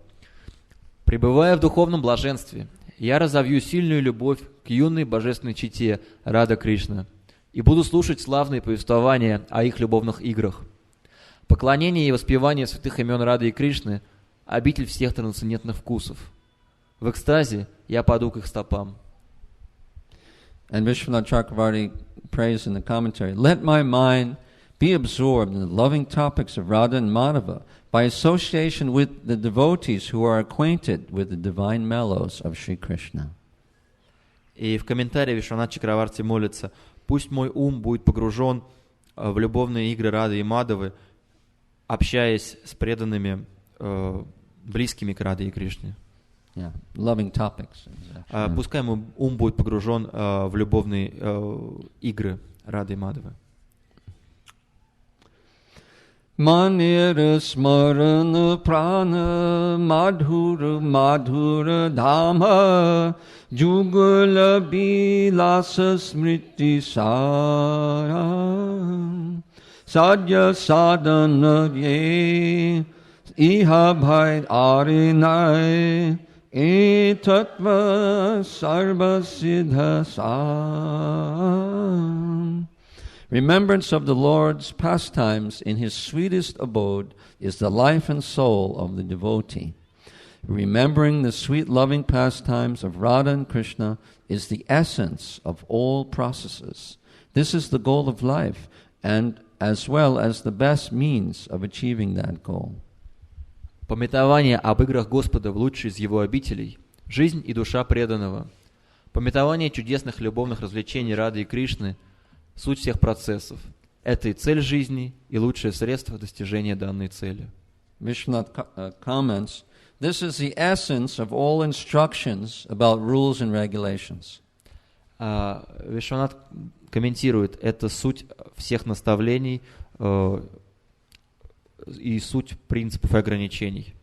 Пребывая в духовном блаженстве, я разовью сильную любовь к юной божественной чете Рада Кришна и буду слушать славные повествования о их любовных играх. Поклонение и воспевание святых имен Рады и Кришны – обитель всех трансцендентных вкусов. В экстазе я паду к их стопам. And Vishwanath Chakravarti prays in the commentary, let my mind be absorbed in the loving topics of Radha and Madhava by association with the devotees who are acquainted with the divine mellows of Sri Krishna. И в комментарии Вишванат Чакраварти молится, пусть мой ум будет погружен в любовные игры Рады и Мадхавы, общаясь с преданными, близкими к Раде и Кришне. Yeah, loving topics. Пускай мой ум будет погружен в любовные игры Рады и Мадхавы. Manira smarana prana madhura madhura dhamma jugala bilasa smriti sara sadya sadhana ye iha bhai arinai e tattva sarva siddha sam. Remembrance of the Lord's pastimes in His sweetest abode is the life and soul of the devotee. Remembering the sweet loving pastimes of Radha and Krishna is the essence of all processes. This is the goal of life, and as well as the best means of achieving that goal. Памятование об играх Господа в лучшей из Его обителей, жизнь и душа преданного. Памятование чудесных любовных развлечений Рады и Кришны – суть всех процессов. Это и цель жизни, и лучшее средство достижения данной цели. Vishwanath comments, this is the essence of all instructions about rules and regulations. Вишванат комментирует, это суть всех наставлений и суть принципов и ограничений.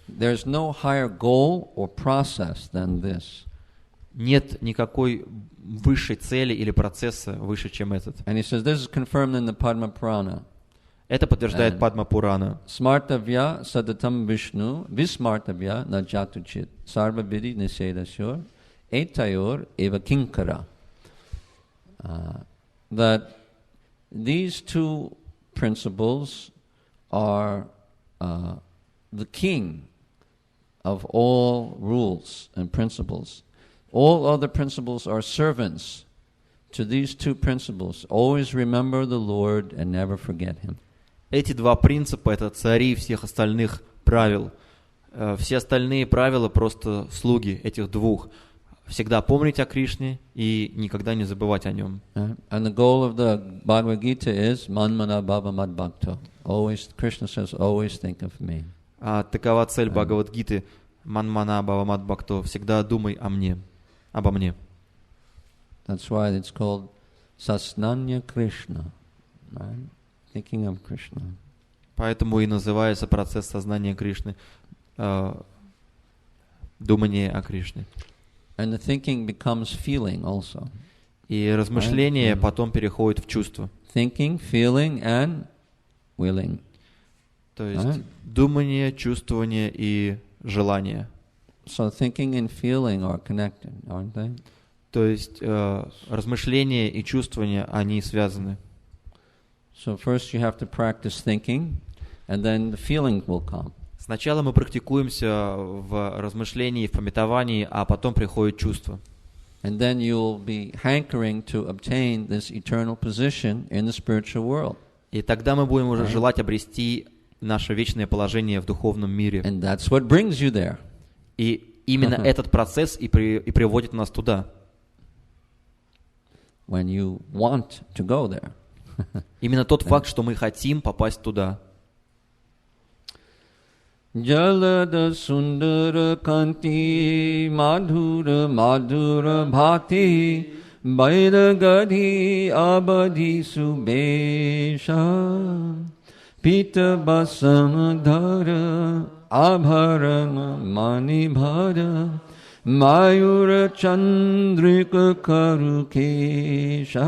There's no higher goal or process than this. Нет никакой высшей цели или процесса выше, чем этот. And he says this is confirmed in the Padma Purana. Это подтверждает Падма Пурана. Smartavya sadatam Vishnu vismartavya na jatuchit sarva vidhi nisedasyor etayor eva kinkara. That these two principles are the king of all rules and principles. All other principles are servants to these two principles. Always remember the Lord and never forget Him. Эти два принципа — это цари всех остальных правил. Все остальные правила просто слуги этих двух. Всегда помнить о Кришне и никогда не забывать о Нем. And the goal of the Bhagavad Gita is manmana bhava mad bhakto. Always, Krishna says, always think of me. А такова цель Бхагавад-гиты. Манмана бхава мад бхакто. Всегда думай обо мне. That's why it's called Sasnanya Krishna, right? Thinking of Krishna. Поэтому и называется процесс сознания Кришны думание о Кришне. And the thinking becomes feeling also. И размышление потом переходит в чувство. Thinking, feeling, and willing. То есть думание, чувствование и желание. So thinking and feeling are connected, aren't they? То есть размышление и чувствование, они связаны. So first you have to practice thinking, and then the feeling will come. Сначала мы практикуемся в размышлении, в памятовании, а потом приходит чувство. And then you'll be hankering to obtain this eternal position in the spiritual world. И тогда мы будем уже желать обрести наше вечное положение в духовном мире. And that's what brings you there. И именно этот процесс и приводит нас туда. When you want to go there. Именно тот факт, что мы хотим попасть туда. Jalada sundara kanti madhura madhura bhati vaira gadhi abadhi subesha pita basanadhara abharana manibhara mayura chandrika karukesha.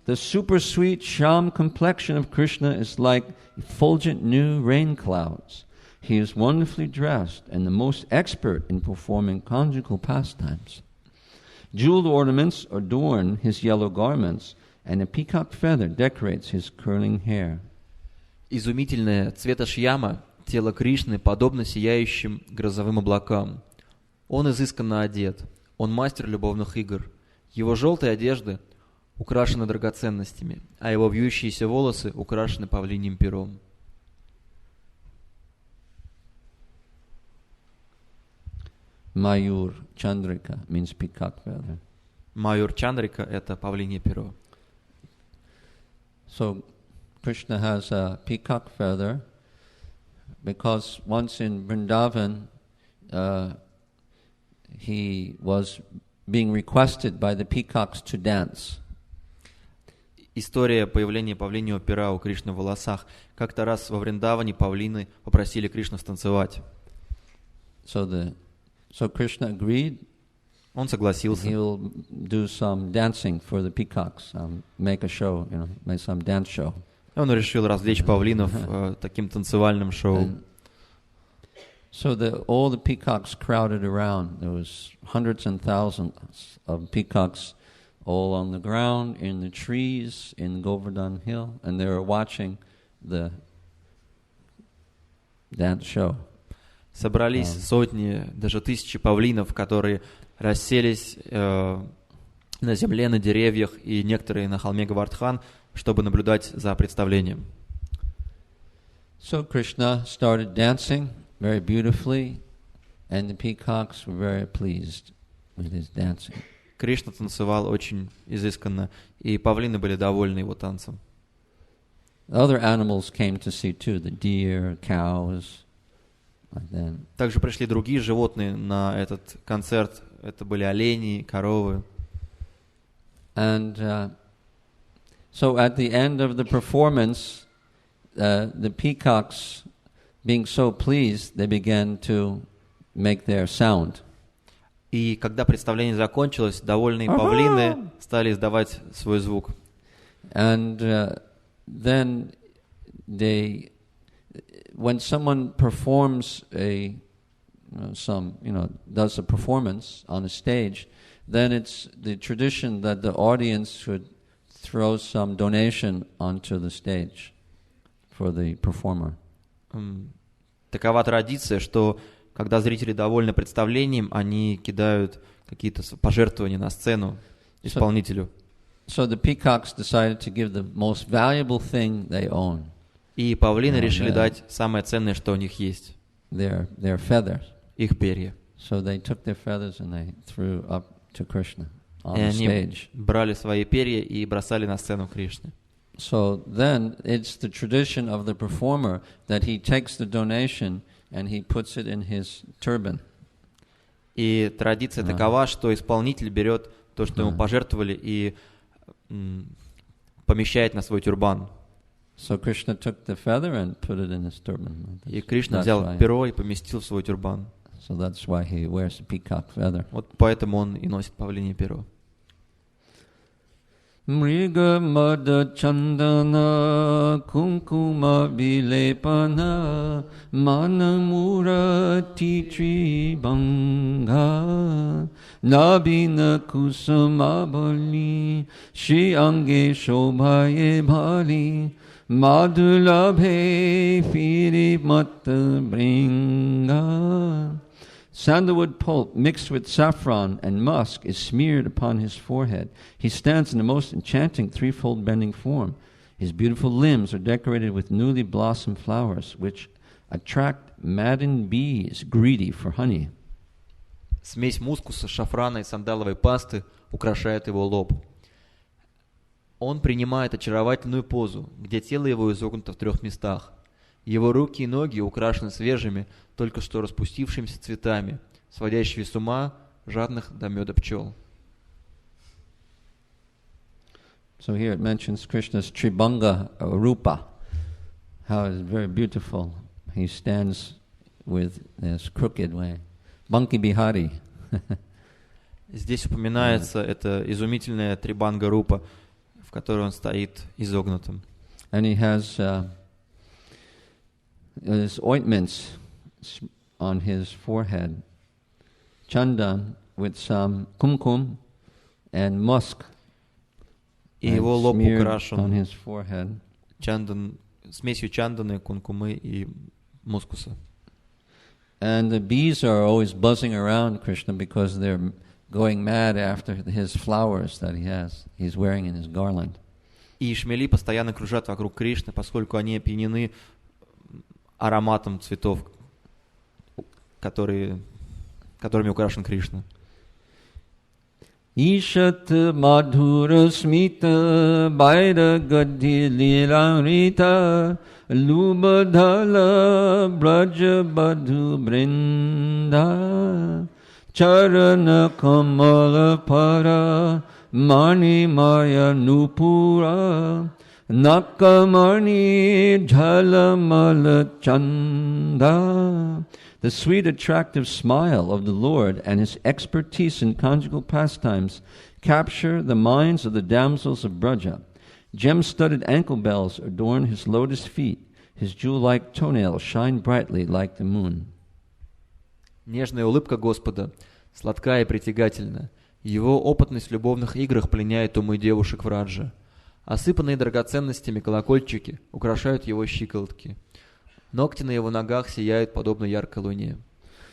The super sweet sham complexion of Krishna is like effulgent new rain clouds. He is wonderfully dressed and the most expert in performing conjugal pastimes. Jeweled ornaments adorn his yellow garments, and a peacock feather decorates his curling hair. Изумительное цвета шьяма, тело Кришны подобно сияющим грозовым облакам. Он изысканно одет, он мастер любовных игр. Его желтые одежды украшены драгоценностями, а его вьющиеся волосы украшены павлиньим пером. Mayur Chandrika means peacock feather. Майюр Чандрика — это павлинье перо. So Krishna has a peacock feather because once in Vrindavan he was being requested by the peacocks to dance. История появления павлиньего пера у Кришны в волосах. Как-то раз во Вриндаване павлины попросили Кришну станцевать. So Krishna agreed. Он согласился. He'll do some dancing for the peacocks, make a show, make some dance show. Он решил развлечь павлинов таким танцевальным шоу. So all the peacocks crowded around. There was hundreds and thousands of peacocks all on the ground, in the trees, in Govardhan Hill, and they were watching the dance show. Собрались сотни, даже тысячи павлинов, которые расселись на земле, на деревьях, и некоторые на холме Гавардхан, чтобы наблюдать за представлением. So Krishna started dancing very beautifully, and the peacocks were very pleased with his dancing. Кришна танцевал очень изысканно, и павлины были довольны его танцем. Other animals came to see too, the deer, cows, like that. Также пришли другие животные на этот концерт. Это были олени, коровы. And so at the end of the performance, the peacocks, being so pleased, they began to make their sound. И когда представление закончилось, довольные павлины стали издавать свой звук. And then when someone performs does a performance on a stage, then it's the tradition that the audience should throw some donation onto the stage for the performer. Такова традиция, что когда зрители довольны представлением, они кидают какие-то пожертвования на сцену исполнителю. So the peacocks decided to give the most valuable thing they own. И павлины решили дать самое ценное, что у них есть. Their feathers. Их перья. So they took their feathers and they threw up to Krishna on И the они stage. брали свои перья и бросали на сцену Кришны. So then it's the tradition of the performer that he takes the donation and he puts it in his turban. И традиция такова, что исполнитель берет то, что ему пожертвовали, и помещает на свой тюрбан. So Krishna took the feather and put it in his turban. И Кришна взял перо и поместил в свой тюрбан. So that's why he wears a peacock feather. Вот поэтому он и носит павлинье перо. Mriga mada chandana kumkuma vilepana manamura titri banga nabina kusamabali shri ange shobhaye bhali madhulabhe firi matta bringa. Sandalwood pulp mixed with saffron and musk is smeared upon his forehead. He stands in the most enchanting threefold bending form. His beautiful limbs are decorated with newly blossomed flowers, which attract maddened bees greedy for honey. Смесь мускуса, шафрана и сандаловой пасты украшает его лоб. Он принимает очаровательную позу, где тело его изогнуто в 3 местах. Его руки и ноги украшены свежими, только что распустившимися цветами, сводящими с ума жадных до меда пчел. So here it mentions Krishna's Tribhanga Rupa, how it's very beautiful. He stands with this crooked way. Banki Bihari. Здесь упоминается эта изумительная Трибанга Рупа, в которой он стоит изогнутым. And he has his ointments on his forehead, chandan with some kumkum and musk. И его лоб украшен on his forehead. Смесью чанданы, кункумы и мускуса. And the bees are always buzzing around Krishna because they're going mad after his flowers that he's wearing in his garland. И шмели постоянно кружат вокруг Кришны, поскольку они опьянены ароматом цветов, которыми украшен Кришна. Ishat madhura smita baira gadhi lilamrita lubadhala braja badhu brinda charana kamala para mani maya nupura nakamani jhalamala chanda. The sweet, attractive smile of the Lord and his expertise in conjugal pastimes capture the minds of the damsels of Braja. Gem-studded ankle bells adorn his lotus feet. His jewel-like toenails shine brightly like the moon. Нежная улыбка Господа, сладка и притягательна. Его опытность в любовных играх пленяет умы девушек Враджа. Осыпанные драгоценностями колокольчики украшают его щиколотки. Ногти на его ногах сияют подобно яркой луне.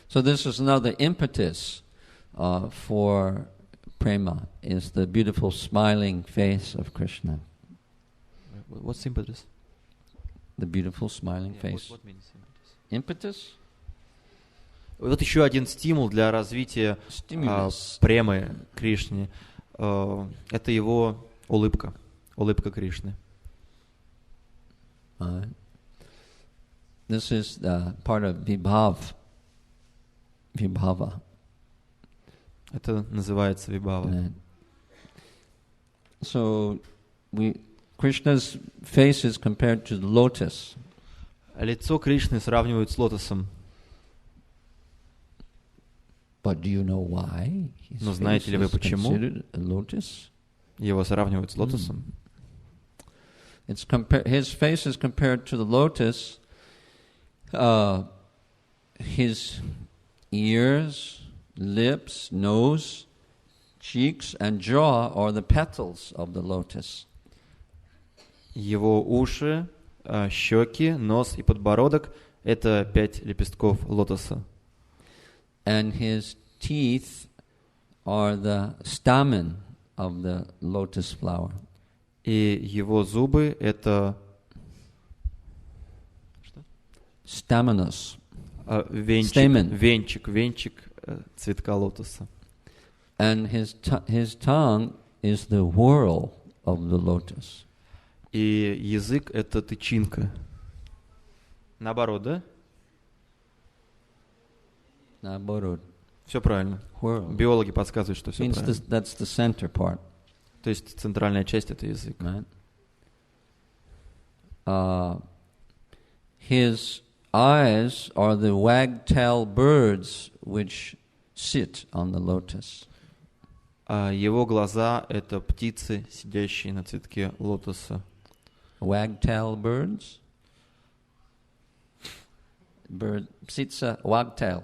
So this is another impetus for Prema, is the beautiful smiling face of Krishna. What's impetus? The beautiful smiling face. What means Impetus? Вот еще один стимул для развития премы Кришне. Это его улыбка. Улыбка Кришны. This is part of Vibhava. Это называется вибхава. So Krishna's face is compared to the lotus. Лицо Кришны сравнивают с лотосом. But do you know why his Но face знаете ли вы is почему considered a lotus? его сравнивают с лотосом? His face is compared to the lotus. His ears, lips, nose, cheeks, and jaw are the petals of the lotus. Его уши, щеки, нос и подбородок — это 5 лепестков лотоса. And his teeth are the stamen of the lotus flower. И его зубы — это Stamenus. Венчик цветка лотоса. And his tongue is the whorl of the lotus. И язык — это тычинка. Наоборот, да? Наоборот. Все правильно. Whorl. Биологи подсказывают, что все правильно. That's the center part. То есть центральная часть — это язык. Right? His eyes are the wagtail birds which sit on the lotus. Его глаза — это птицы, сидящие на цветке лотоса. Wagtail birds? Птица wagtail.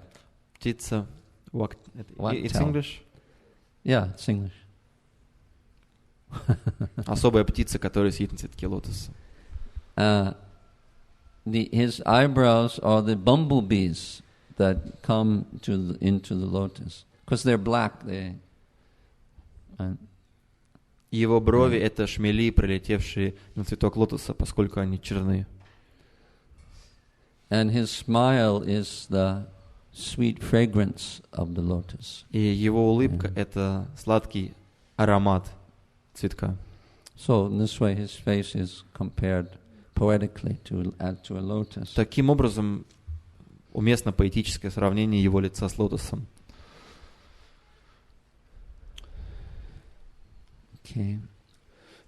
Птица. Wagtail. It's English? Yeah, it's English. Особая птица, которая сидит на цветке лотоса. His eyebrows are the bumblebees that come into the lotus. Because they're black. Его брови — это шмели, прилетевшие на цветок лотоса, поскольку они черны. And his smile is the sweet fragrance of the lotus. И его улыбка — это сладкий аромат цветка. So in this way his face is compared poetically to a lotus. Таким образом, уместно поэтическое сравнение его лица с лотосом. Okay.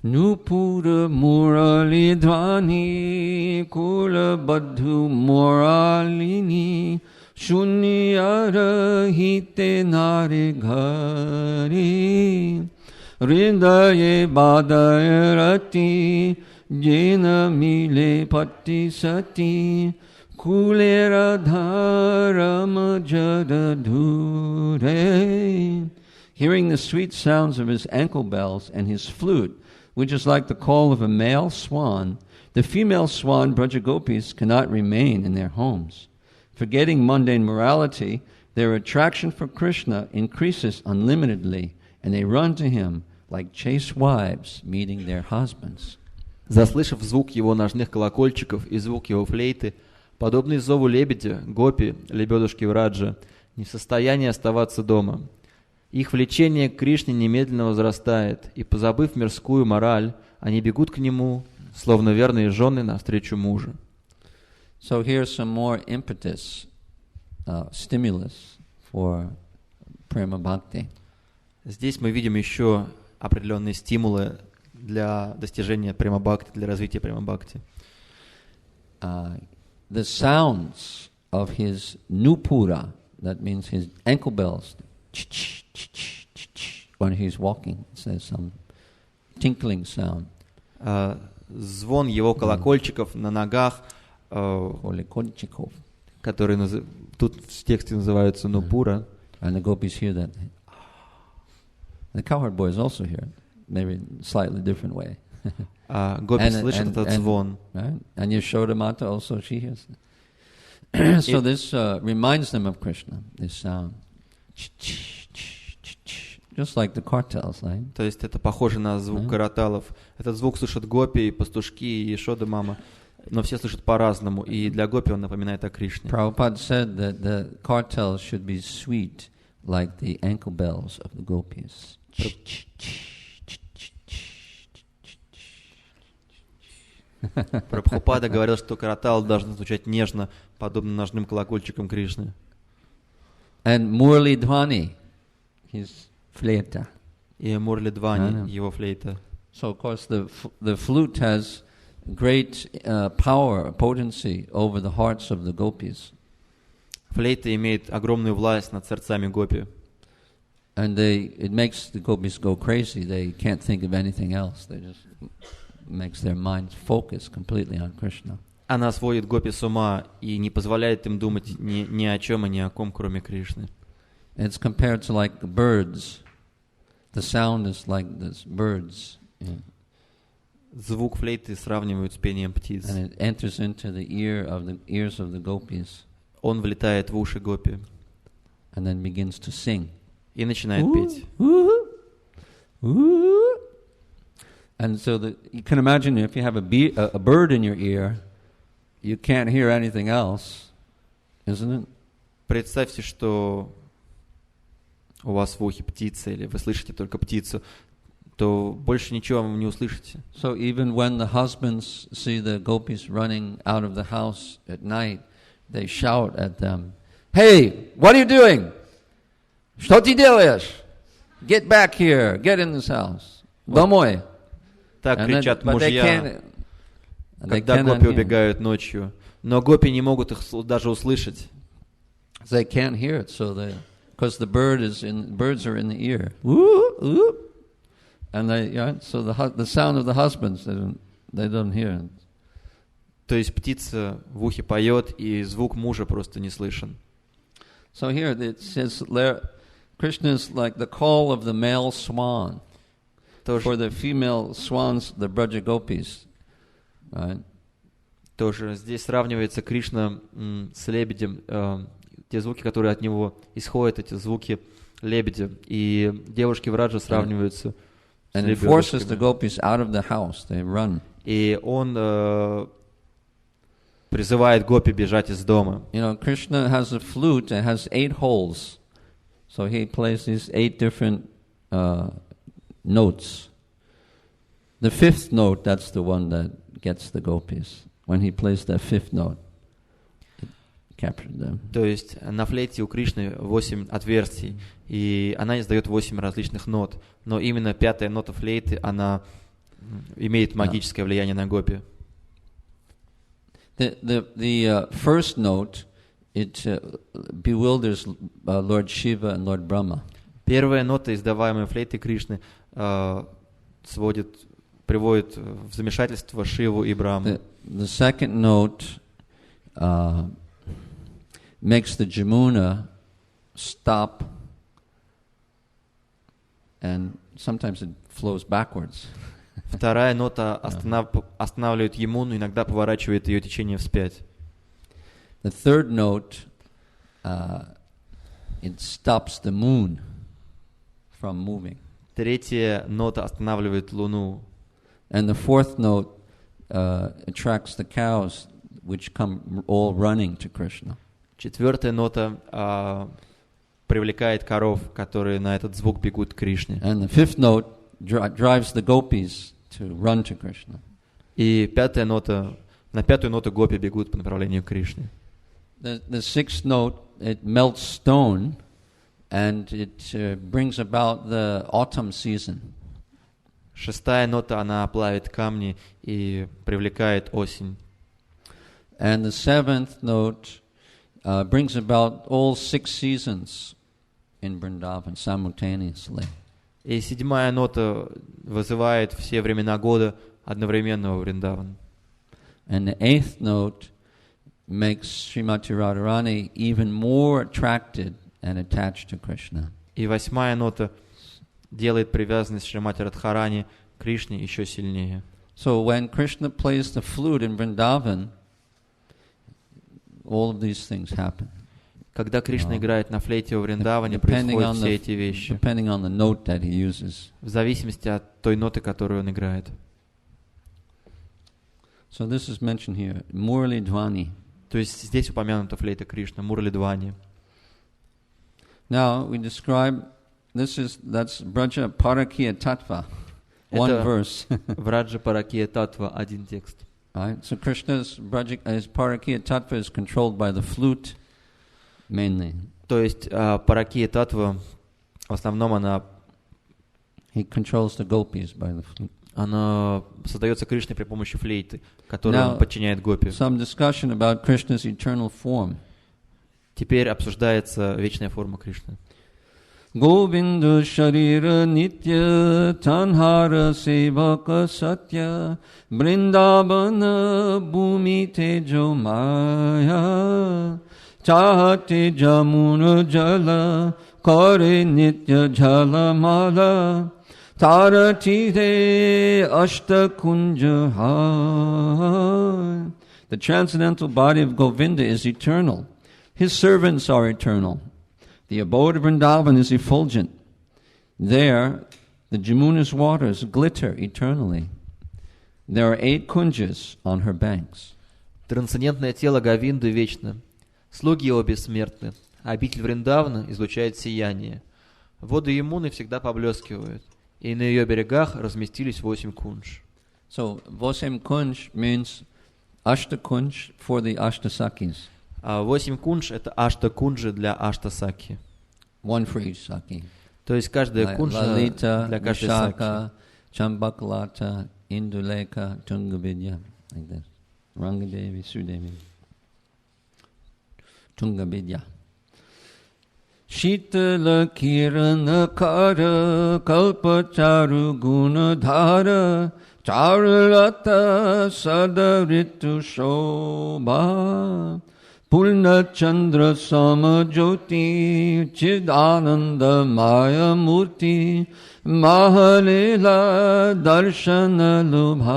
Nupura murali dhvani kula badhu muralini shunyara hite nare ghari hridaye badayarati jena mile patti sati kulera dharam jadadhure. Hearing the sweet sounds of his ankle bells and his flute, which is like the call of a male swan, the female swan Brajagopis cannot remain in their homes. Forgetting mundane morality, their attraction for Krishna increases unlimitedly, and they run to him like chaste wives meeting their husbands. Заслышав звук его ножных колокольчиков и звук его флейты, подобный зову лебедя, гопи, лебедушки Враджа, не в состоянии оставаться дома. Их влечение к Кришне немедленно возрастает, и, позабыв мирскую мораль, они бегут к нему, словно верные жены навстречу мужу. So here's some more impetus, stimulus for Prema Bhakti. Здесь мы видим еще определенные стимулы для достижения Према Бхакти, для развития Према Бхакти. The sounds of his nupura, that means his ankle bells, when he's walking, it says some tinkling sound. Звон его колокольчиков на ногах, которые тут в тексте называются нупура. And the gopis hear that. The cowherd boys also hear it, maybe in a slightly different way. Гопи слышат этот звон. Right? And Yashoda Mata also, she hears it. So this reminds them of Krishna, this sound. Just like the kartals, right? То есть это похоже на звук караталов. Этот звук слышат гопи, пастушки и Йашода мама, но все слышат по-разному, и для гопи он напоминает о Кришне. Prabhupada said that the kartals should be sweet like the ankle bells of the gopis. Прабхупада говорил, что караталы должны звучать нежно, подобно ножным колокольчикам Кришны. And Murli Dhwani, his fleita. И Мурли Двани, его флейта. So, of course, the flute has great power, potency over the hearts of the gopis. Флейта имеет огромную власть над сердцами гопи. And it makes the gopis go crazy. They can't think of anything else. They just makes their minds focus completely on Krishna. Она сводит гопи с ума и не позволяет им думать ни о чем и ни о ком, кроме Кришны. It's compared to like birds. The sound is like this birds. Yeah. Звук флейты сравнивают с пением птиц. And it enters into the ears of the gopis. Он влетает в уши гопи. And then begins to sing. И начинает петь. And so you can imagine if you have a bird in your ear, you can't hear anything else, isn't it? Представьте, что у вас в ухе птица, или вы слышите только птицу, то больше ничего вы не услышите. So even when the husbands see the gopis running out of the house at night, they shout at them, "Hey, what are you doing? Что ты делаешь? Get back here, get in this house. Домой." Так кричат мужья, когда гопи убегают ночью. Но гопи не могут их даже услышать. They can't hear it, because the birds are in the ear. And so the sound of the husbands, they don't hear it. То есть птица в ухе поет, и звук мужа просто не слышен. So here it says Krishna is like the call of the male swan. For the female swans, the Braja gopis. Right? Тоже здесь сравнивается Кришна с лебедем. Те звуки, которые от него исходят, эти звуки лебедя. И девушки в Раджа сравниваются с лебедями. And it forces the gopis out of the house. They run. И он призывает гопи бежать из дома. You know, Krishna has a flute that has 8 holes. So he plays these 8 different notes. The 5th note, that's the one that gets the gopis. When he plays that 5th note, it captured them. То есть на флейте у Кришны 8 отверстий, и она издает 8 различных нот. Но именно 5-я нота флейты, она имеет магическое влияние на гопи. The first note, it bewilders Lord Shiva and Lord Brahma. Первая нота, издаваемая флейтой Кришны, приводит в замешательство Шиву и Браму. The second note makes the Jamuna stop, and sometimes it flows backwards. Вторая нота останавливает Ямуну, иногда поворачивает ее течение вспять. The third note, it stops the moon from moving. Третья нота останавливает Луну. And the fourth note attracts the cows, which come all running to Krishna. Четвертая нота привлекает коров, которые на этот звук бегут к Кришне. And the fifth note drives the gopis to run to Krishna. И пятая нота, на пятую ноту гопи бегут по направлению к Кришне. The sixth note, it melts stone, and it brings about the autumn season. Шестая нота, она плавит камни и привлекает осень. And the seventh note brings about all 6 seasons in Vrindavan simultaneously. И седьмая нота вызывает все времена года одновременно во Вриндаван. And the eighth note makes Srimati Radharani even more attracted and attached to Krishna. И восьмая нота делает привязанность Шримати Радхарани к Кришне еще сильнее. So when Krishna plays the flute in Vrindavan, all of these things happen. Когда Кришна играет на флейте во Вриндаване, происходят все эти вещи. Depending on the note that he uses. В зависимости от той ноты, которую он играет. So this is mentioned here, Murli Dhwani. То есть здесь упомянута флейта Кришна, Мурли Двани. Now we describe that's Braja Parakya Tattva, one verse. Vraja Parakya Tattva, один текст. Right. So Krishna's Parakya Tattva is controlled by the flute mainly. То есть Паракия Татва в основном она He controls the gopis by the flute. Оно создается Кришной при помощи флейты, которую Now, он подчиняет гопи. some discussion about Krishna's eternal form. Теперь обсуждается вечная форма Кришны. Govinda Sharira Nitya Tanhara Sevaka Satya Vrindavana Bhumi Tejo Maya Chahate Jamuna Jala Kare Nitya Jala Mala Taratite Ashta Kunjaha. The transcendental body of Govinda is eternal. His servants are eternal. The abode of Vrindavan is effulgent. There, the Jamuna's waters glitter eternally. There are 8 kunjas on her banks. Трансцендентное тело Говинды вечно. Слуги его бессмертны. Обитель Вриндавана излучает сияние. Воды Ямуны всегда поблескивают. И на ее берегах разместились 8 кундж. So, 8 kunj means Ashta kunj for the Ashtasakis. 8 кундж — это ашта кунджи для аштасаки. One for each saki. То есть каждая кунджа Lalita, для каждой саки. Vishaka, Chambakalata, Induleka, Tungavidya. Like this. Rangadevi, Sudevi. Tungavidya. Shitala Kirana Kara Kalpacharu Gunadhara Charulata Sadaritu Shobha Purna Chandra Samajoti Chidananda Maya Murti Mahalila Darshana Lubha.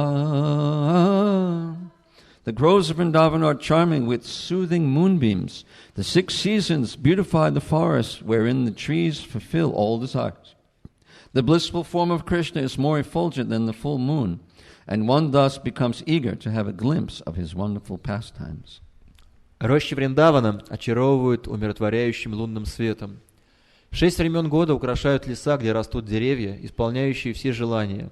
The groves of Vrindavan are charming with soothing moonbeams. The 6 seasons beautify the forests wherein the trees fulfill all desires. The blissful form of Krishna is more effulgent than the full moon, and one thus becomes eager to have a glimpse of his wonderful pastimes. Рощи Вриндавана очаровывают умиротворяющим лунным светом. 6 времен года украшают леса, где растут деревья, исполняющие все желания.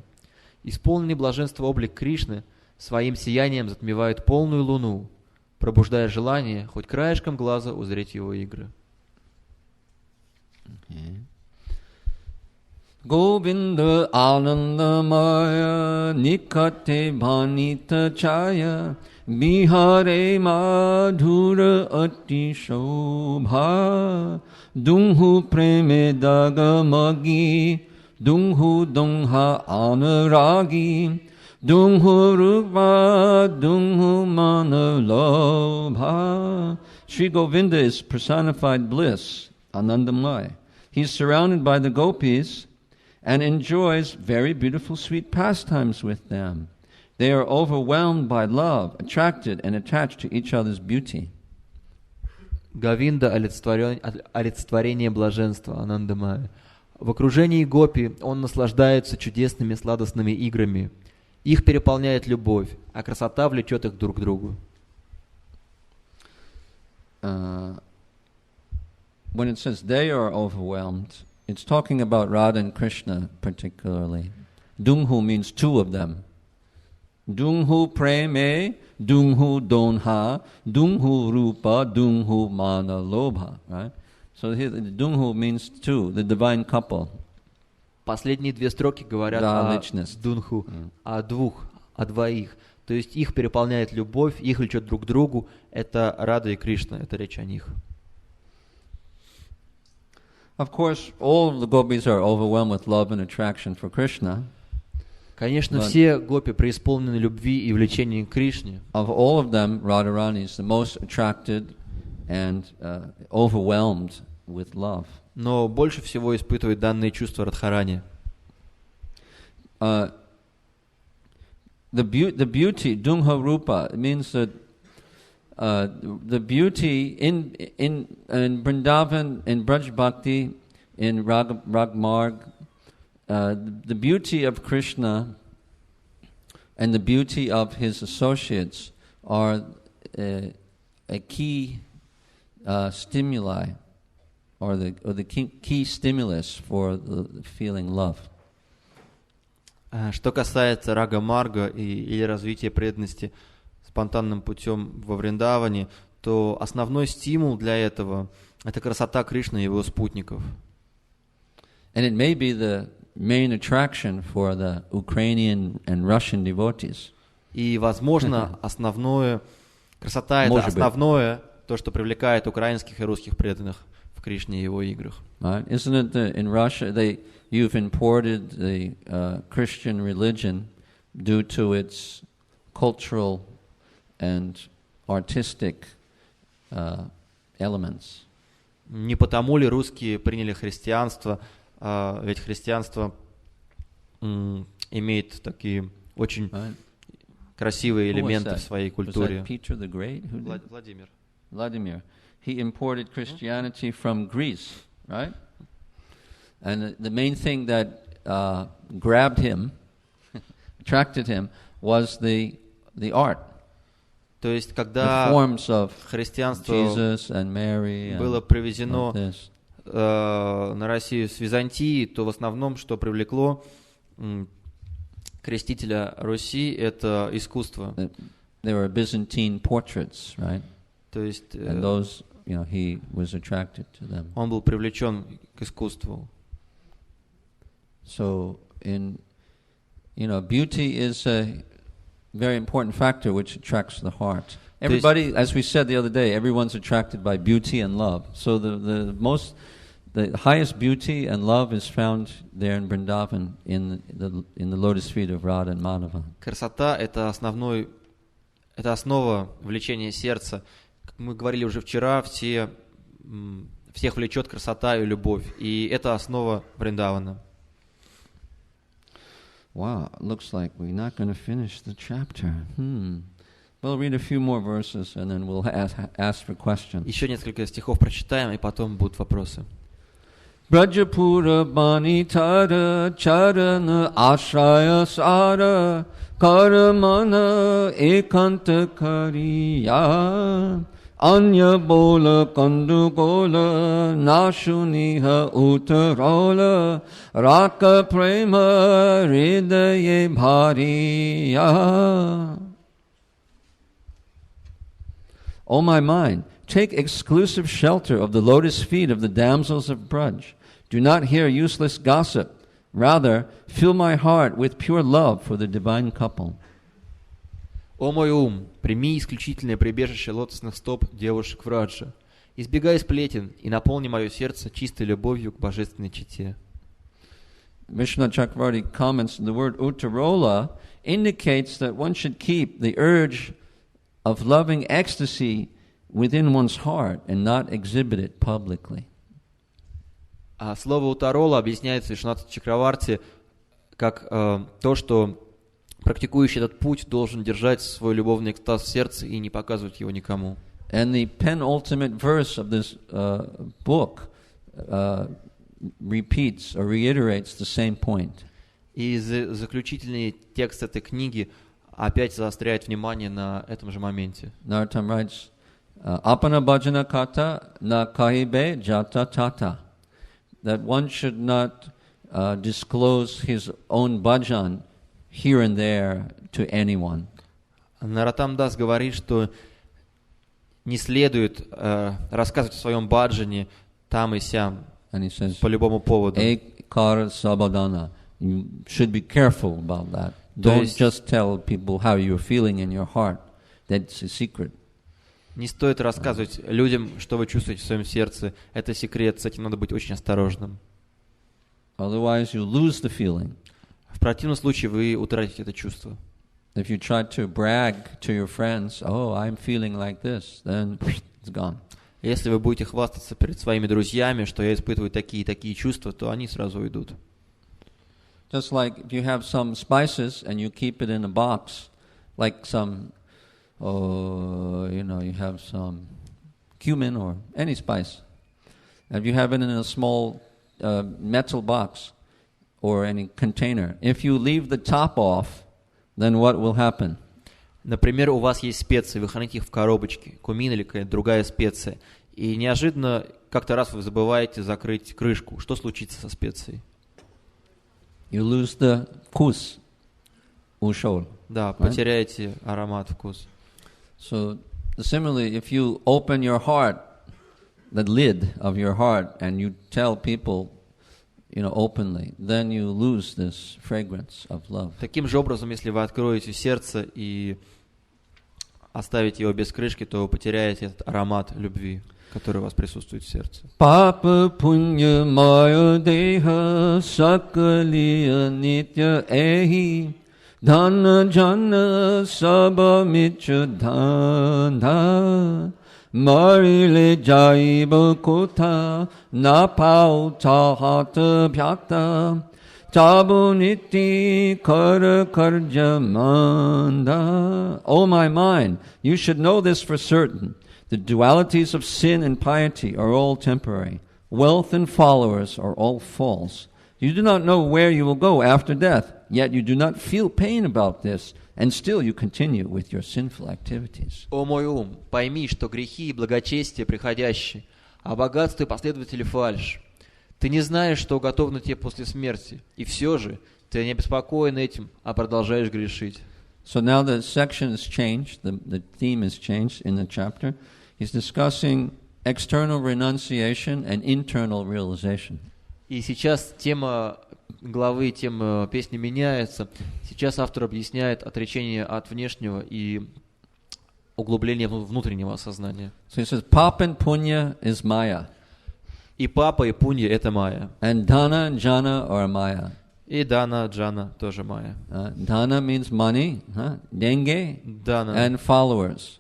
Исполненный блаженства облик Кришны своим сиянием затмевает полную луну, пробуждая желание хоть краешком глаза узреть его игры. Govinda Anandamaya Nikate Bhanita Chaya Bihare Madhura Ati Shobha Dunghu Preme Dagamagi Dunghu Dongha Anuragi Dunghu Rupa Dunghu Manalobha. Sri Govinda is personified bliss, Anandamaya. He is surrounded by the gopis and enjoys very beautiful sweet pastimes with them. They are overwhelmed by love, attracted and attached to each other's beauty. Говинда — олицетворение блаженства, Анандамая. В окружении гопи он наслаждается чудесными сладостными играми. Их переполняет любовь, а красота влечет их друг к другу. When it says they are overwhelmed, it's talking about Radha and Krishna particularly. Dunghu means 2 of them. Dunghu Preme, Dunghu Donha, Dunghu Rupa, Dunghu Mana Lobha. Right? So here, Dunghu means 2, the divine couple. Последние 2 строки говорят о Дунху, о двоих. То есть их переполняет любовь, их влечет друг к другу. Это Рада и Кришна, это речь о них. Of course, all of the gopis are overwhelmed with love and attraction for Krishna. Конечно, все гопи преисполнены любви и влечения к Кришне. Of all of them, Radharani is the most attracted and overwhelmed with love. Но больше всего испытывает данные чувства Радхарани. The beauty, Dungha Rupa, means that the beauty in Vrindavan, in Braj Bhakti, in Ragmarg, the beauty of Krishna and the beauty of his associates are a key stimuli, or the key stimulus for the feeling love. Что касается рага марга или развития преданности спонтанным путем во Вриндаване, то основной стимул для этого — это красота Кришны и его спутников. And it may be the main attraction for the Ukrainian and Russian devotees. И, возможно, красота — это основное, то, что привлекает украинских и русских преданных в Кришне и его играх. Right? Isn't it that in Russia you've imported the Christian religion due to its cultural and artistic elements? Не потому ли русские приняли христианство, ведь христианство имеет такие очень красивые элементы в своей культуре. Peter the Great? Владимир. He imported Christianity from Greece, right? And the main thing that grabbed him, attracted him, was the art. То есть, когда христианство было привезено на Россию с Византии, то в основном, что привлекло крестителя Руси, это искусство. There were Byzantine portraits, right? То есть, and those, he was attracted to them. Он был привлечен к искусству. So, beauty is a very important factor which attracts the heart. Everybody, as we said the other day, everyone's attracted by beauty and love. So the highest beauty and love is found there in Vrindavan, in the lotus feet of Radha and Madhava. Красота — это основа влечения сердца. Как мы говорили уже вчера, всех влечет красота и любовь, и это основа Вриндавана. Wow, it looks like we're not going to finish the chapter. We'll read a few more verses and then we'll ask for questions. Еще несколько стихов прочитаем, и потом будут вопросы. Brajapura bani tara charana ashraya sara karamana ekanta kariya anya bola kandugola nashuniha utarola raka prema hridaye bhariya. O my mind, take exclusive shelter of the lotus feet of the damsels of Braj. Do not hear useless gossip. Rather, fill my heart with pure love for the divine couple. О мой ум, прими исключительное прибежище лотосных стоп девушек Враджа. Избегай сплетен и наполни мое сердце чистой любовью к божественной чете. Vishnu Chakravarti comments, the word Uttarola indicates that one should keep the urge of loving ecstasy within one's heart and not exhibit it publicly. А слово «утарола» объясняется Вишнунаಥ Чакраварти как то, что практикующий этот путь должен держать свой любовный экстаз в сердце и не показывать его никому. And the penultimate verse of this book repeats or reiterates the same point. И заключительный текст этой книги опять заостряет внимание на этом же моменте. Narottam writes, Apana bhajana kata na kahibe jata tata. That one should not disclose his own bhajan here and there to anyone. Нароттам Дас говорит, что не следует рассказывать о своем баджане там и сям, по любому поводу. Ekara sabadana. You should be careful about that. Don't just tell people how you're feeling in your heart. That's a secret. Не стоит рассказывать людям, что вы чувствуете в своем сердце. Это секрет, с этим надо быть очень осторожным. Otherwise you lose the feeling. В противном случае вы утратите это чувство. If you try to brag to your friends, oh, I'm feeling like this, then it's gone. Если вы будете хвастаться перед своими друзьями, что я испытываю такие и такие чувства, то они сразу уйдут. Just like if you have some spices and you keep it in a box, like some, you have some cumin or any spice. If you have it in a small metal box or any container, if you leave the top off, then what will happen? Например, у вас есть специи, вы храните их в коробочке, кумин или какая-то другая специя, и неожиданно как-то раз вы забываете закрыть крышку. Что случится со специей? You lose the вкус, ушел. Да, потеряете аромат, вкус. So, similarly, if you open your heart, the lid of your heart, and you tell people openly, then you lose this fragrance of love. Таким же образом, если вы откроете сердце и оставите его без крышки, то вы потеряете этот аромат любви, который у вас присутствует в сердце. Papa punya maya deha sakaliya nitya ehi dhana jana sabha micha dhana marile jaiba kotha napau tahata bhyakta Tabuniti kara karjamanda. O my mind, you should know this for certain. The dualities of sin and piety are all temporary. Wealth and followers are all false. You do not know where you will go after death, yet you do not feel pain about this, and still you continue with your sinful activities. О мой ум, пойми, что грехи и благочестие приходящие, а богатство и последователи фальшь. Ты не знаешь, что уготовано тебе после смерти, и все же ты не обеспокоен этим, а продолжаешь грешить. So now the section has changed, the theme has changed in the chapter. He's discussing external renunciation and internal realization. И сейчас тема главы, тема песни меняется. Сейчас автор объясняет отречение от внешнего и углубление внутреннего осознания. So he says, Papa and Punya is Maya. И папа, и пунья — это майя. And Dana and Jana are Maya. И Дана, Джана тоже майя. Dana means money, denge, Дана. and followers.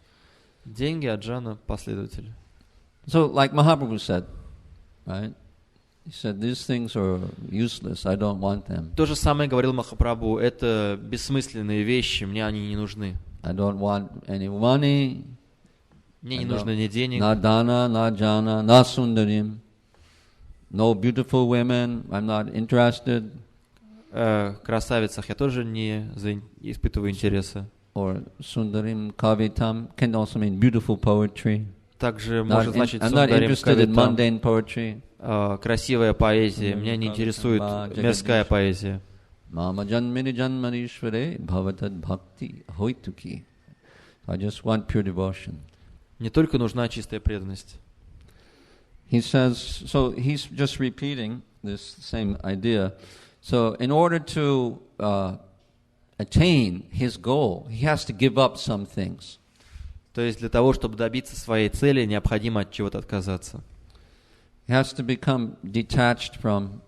Деньги, а Джана — последователи. So like Mahaprabhu said, right? He said, these things are useless, I don't want them. То же самое говорил Махапрабху: это бессмысленные вещи, мне они не нужны. I don't want any money. Мне не нужно ни денег, Na Dana, na Jana, na Sundarim. No beautiful women, I'm not interested. красавицах я тоже не испытываю интереса. Or Sundarim Kavitam can also mean beautiful poetry. Также может значить I'm not Сундарим interested in Кавитам, mundane poetry. красивая поэзия. Меня не интересует мирская поэзия. Mama janmini janmanishvare bhavatad bhakti hoituki. I just want pure devotion. Мне только нужна чистая преданность. He says, so he's just repeating this same idea. So in order to attain his goal, he has to give up some things. То есть для того, чтобы добиться своей цели, необходимо от чего-то отказаться. He has to become detached from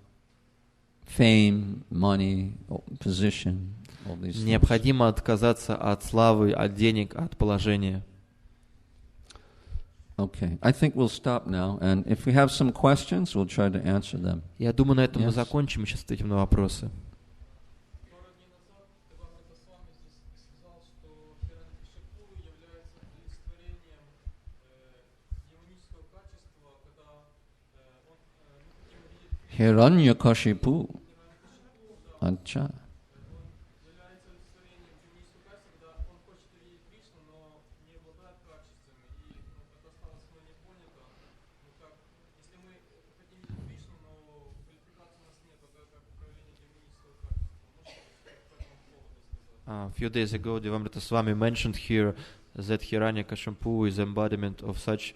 fame, money, position, all these things. Необходимо отказаться от славы, от денег, от положения. Okay, I think we'll stop now, and if we have some questions, we'll try to answer them. Я думаю, на этом мы Yes. закончим, и сейчас ответим на вопросы. Hiranyakashipu. Acha. A few days ago, Devamrita Swami mentioned here that Hiranyakashipu is embodiment of such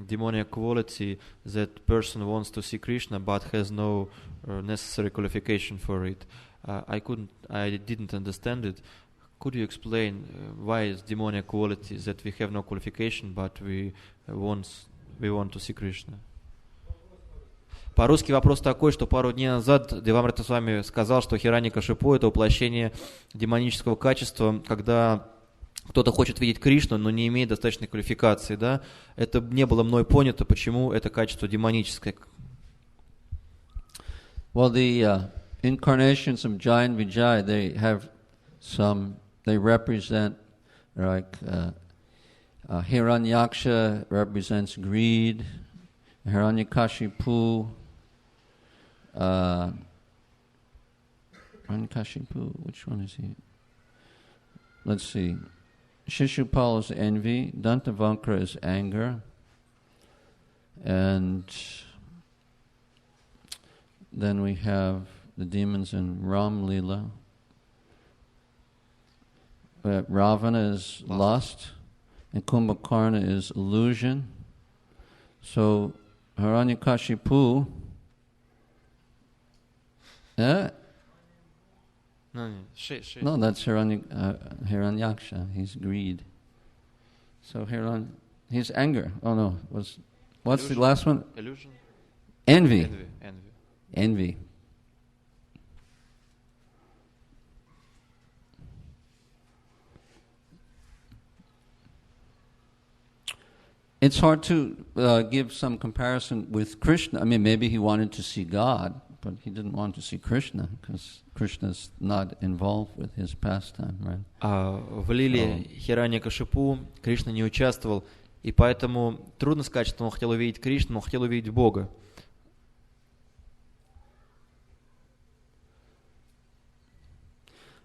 demoniac quality that person wants to see Krishna but has no necessary qualification for it. I didn't understand it. Could you explain why is demoniac quality that we have no qualification but we want to see Krishna? По-русски вопрос такой, что пару дней назад Девамрита с вами сказал, что Хираньякашипу — это воплощение демонического качества, когда кто-то хочет видеть Кришну, но не имеет достаточной квалификации, да? Это не было мной понято, почему это качество демоническое. Well, the incarnations of Jai and Vijay, they represent, like, Hiranyaksha represents greed, Hiranyakashipu, Hiranyakashipu, which one is he? Let's see. Shishupal is envy, Dantavankra is anger, and then we have the demons in Ram Lila. Ravana is lust, and Kumbhakarna is illusion. So Hiranyakashipu No, that's Hiranyaksha. He's greed. So he's anger. Oh no, what's illusion. The last one? Illusion. Envy. It's hard to give some comparison with Krishna. I mean, maybe he wanted to see God, but he didn't want to see Krishna because Krishna's not involved with his pastime, right? В лиле Хираньякашипу Кришна не участвовал, и поэтому трудно сказать, что он хотел увидеть Кришну, он хотел увидеть Бога.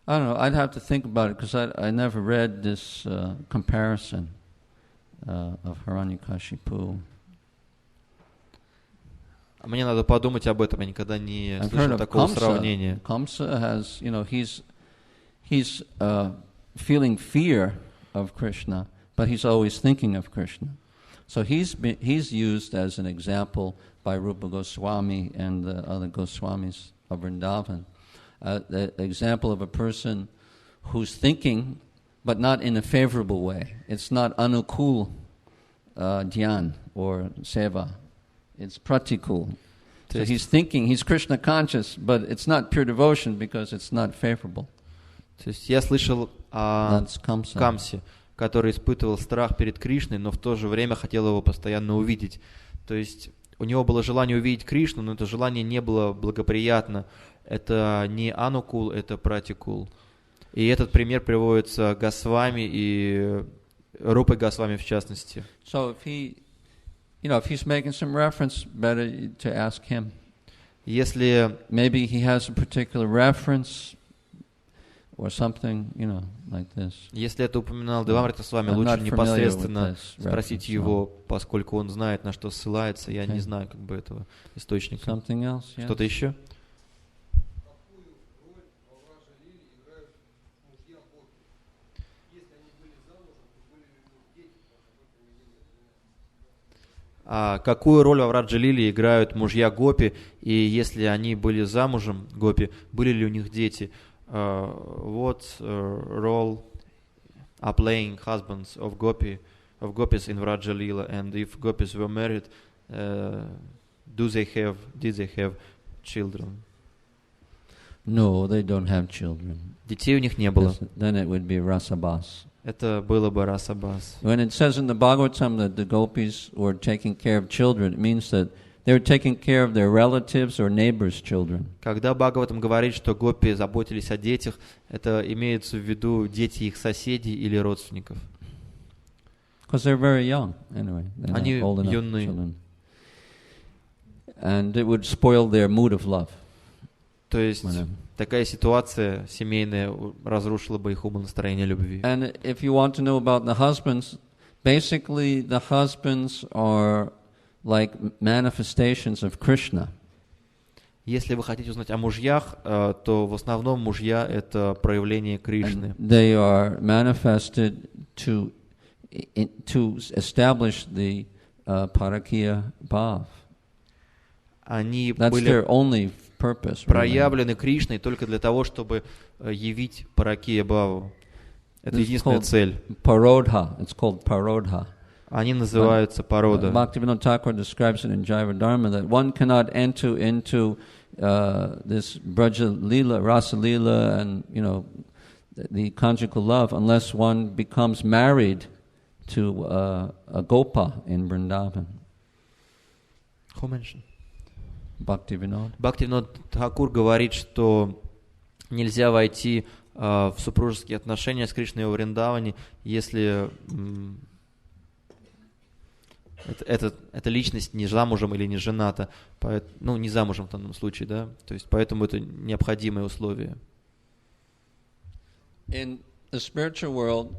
I don't know. I'd have to think about it because I never read this comparison of Hiranyakashipu. Мне надо подумать об этом, я никогда не слышал такого сравнения. Kamsa has, he's feeling fear of Krishna, but he's always thinking of Krishna. So he's used as an example by Rupa Goswami and the other Goswamis of Vrindavan. The example of a person who's thinking, but not in a favorable way. It's not anukul dhyan or seva. It's pratikul. So he's thinking, he's Krishna conscious, but it's not pure devotion because it's not favorable. То есть я слышал о Камсе, который испытывал страх перед Кришной, но в то же время хотел его постоянно увидеть. То есть у него было желание увидеть Кришну, но это желание не было благоприятно. Это не анукул, это пратикул. И этот пример приводится Госвами и Рупой Госвами в частности. So if he's making some reference, better to ask him. Если maybe he has a particular reference or something, like this. Если это упоминал Девамрита с вами, лучше непосредственно спросить его, поскольку он знает, на что ссылается. Я не знаю этого источника. Something else? Yes. Что-то еще? Какую роль во Враджа-лиле играют мужья Гопи, и если они были замужем, Гопи, были ли у них дети? What role are playing husbands of gopis in Vraja-lila, and if gopis were married, did they have children? No, they don't have children. Детей у них не было. Then it would be rasabas. Это было бы расабас. When it says in the Bhagavatam that the gopis were taking care of children, it means that they were taking care of their relatives or neighbors' children. Когда Бхагаватам говорит, что гопи заботились о детях, это имеется в виду дети их соседей или родственников. Because they're very young, anyway. Они юные. And it would spoil their mood of love. То есть такая ситуация семейная разрушила бы их умонастроение любви. And if you want to know about the husbands, basically the husbands are like manifestations of Krishna. Если вы хотите узнать о мужьях, то в основном мужья — это проявление Кришны. And they are manifested to establish the parakya bhav. Они That's были their only purpose, проявлены Кришной только для того, чтобы явить паракия бхаву. Это единственная цель. Parodha. It's called parodha. Они называются парода. Bhaktivinoda Thakur describes it in Jaiva Dharma that one cannot enter into this Braja Lila, Rasa Lila, and the conjugal love unless one becomes married to a Gopa in Vrindavan. Who mentioned? Bhaktivinoda. Бхактивинод Тхакур говорит, что нельзя войти в супружеские отношения с Кришной во Вриндаване, если эта личность не замужем или не жената, не замужем в данном случае, да, то есть поэтому это необходимое условие. In the spiritual world,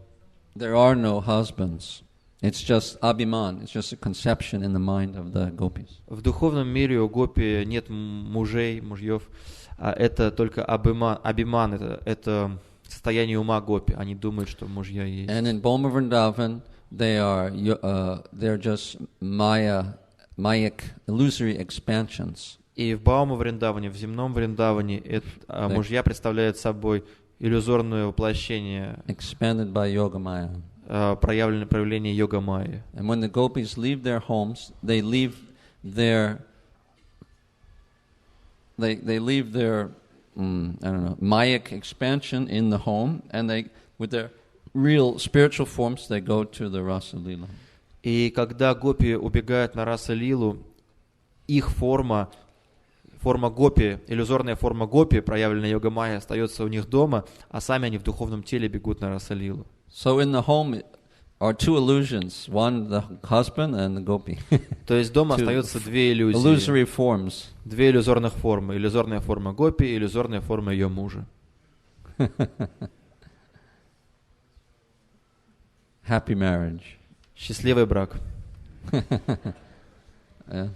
there are no husbands. It's just abhiman. It's just a conception in the mind of the gopis. В духовном мире у гопи нет мужьев, а это только абхиман, это состояние ума гопи. Они думают, что мужья есть. And in Boma Vrindavan, they're just mayic, illusory expansions И в Баума Вриндаване, в земном Вриндаване, мужья представляют собой иллюзорное воплощение, expanded by Yoga Maya. проявление Йога Майи. And when the gopis leave their homes, they leave their I don't know, Mayic expansion in the home, and they, with their real spiritual forms, they go to the Rasa Lila. И когда гопи убегают на Раса Лилу, их форма гопи, иллюзорная форма гопи, проявленная Йога Майя, остается у них дома, а сами они в духовном теле бегут на Раса Лилу. So in the home are two illusions, one the husband and the gopi. То есть дома остаются две иллюзии. Illusory forms. Две иллюзорных формы. Иллюзорная форма гопи и иллюзорная форма ее мужа. Happy marriage. Счастливый брак. Yeah.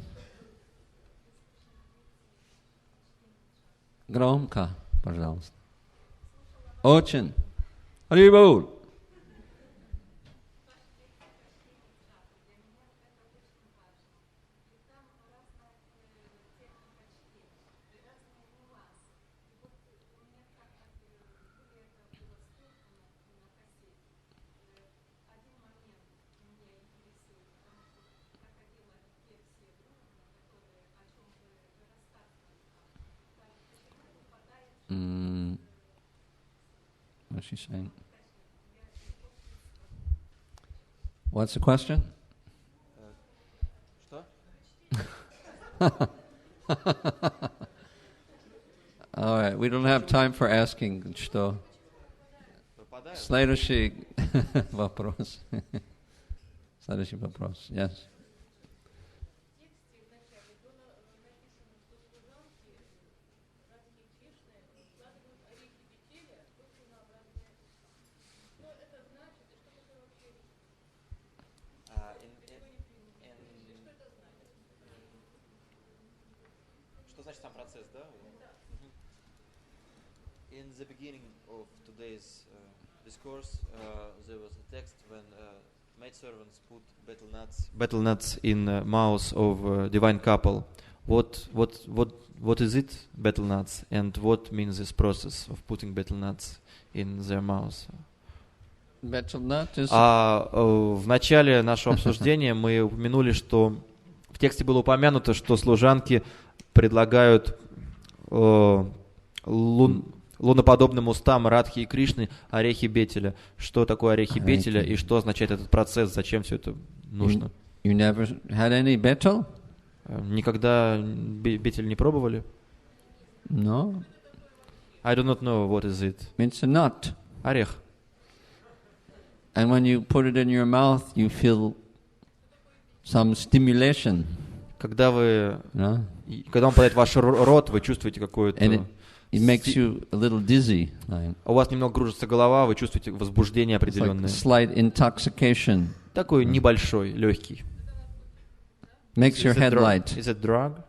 Громко, пожалуйста. Очень. Харибол. What's she saying? What's the question? Что? All right, we don't have time for asking что. Следующий вопрос. Следующий вопрос. Yes. In the beginning of today's discourse, there was a text when maidservants put betel nuts in mouths of divine couple. What is it, betel nuts, and what means this process of putting betel nuts in their mouths? Betel nut is... В начале нашего обсуждения мы упомянули, что в тексте было упомянуто, что служанки предлагают луноподобным устам Радхи и Кришны орехи бетеля. Что такое орехи бетеля и что означает этот процесс, зачем все это нужно? You never had any betel? Никогда бетель не пробовали? No. I do not know what is it. It's a nut. Орех. And when you put it in your mouth, you feel some stimulation. Когда он попадает в ваш рот, вы чувствуете какое-то... It makes you a little dizzy. У вас немного кружится голова, вы чувствуете возбуждение определенное. Like slight intoxication. Такой небольшой, легкий. Makes your head light. Is it drug?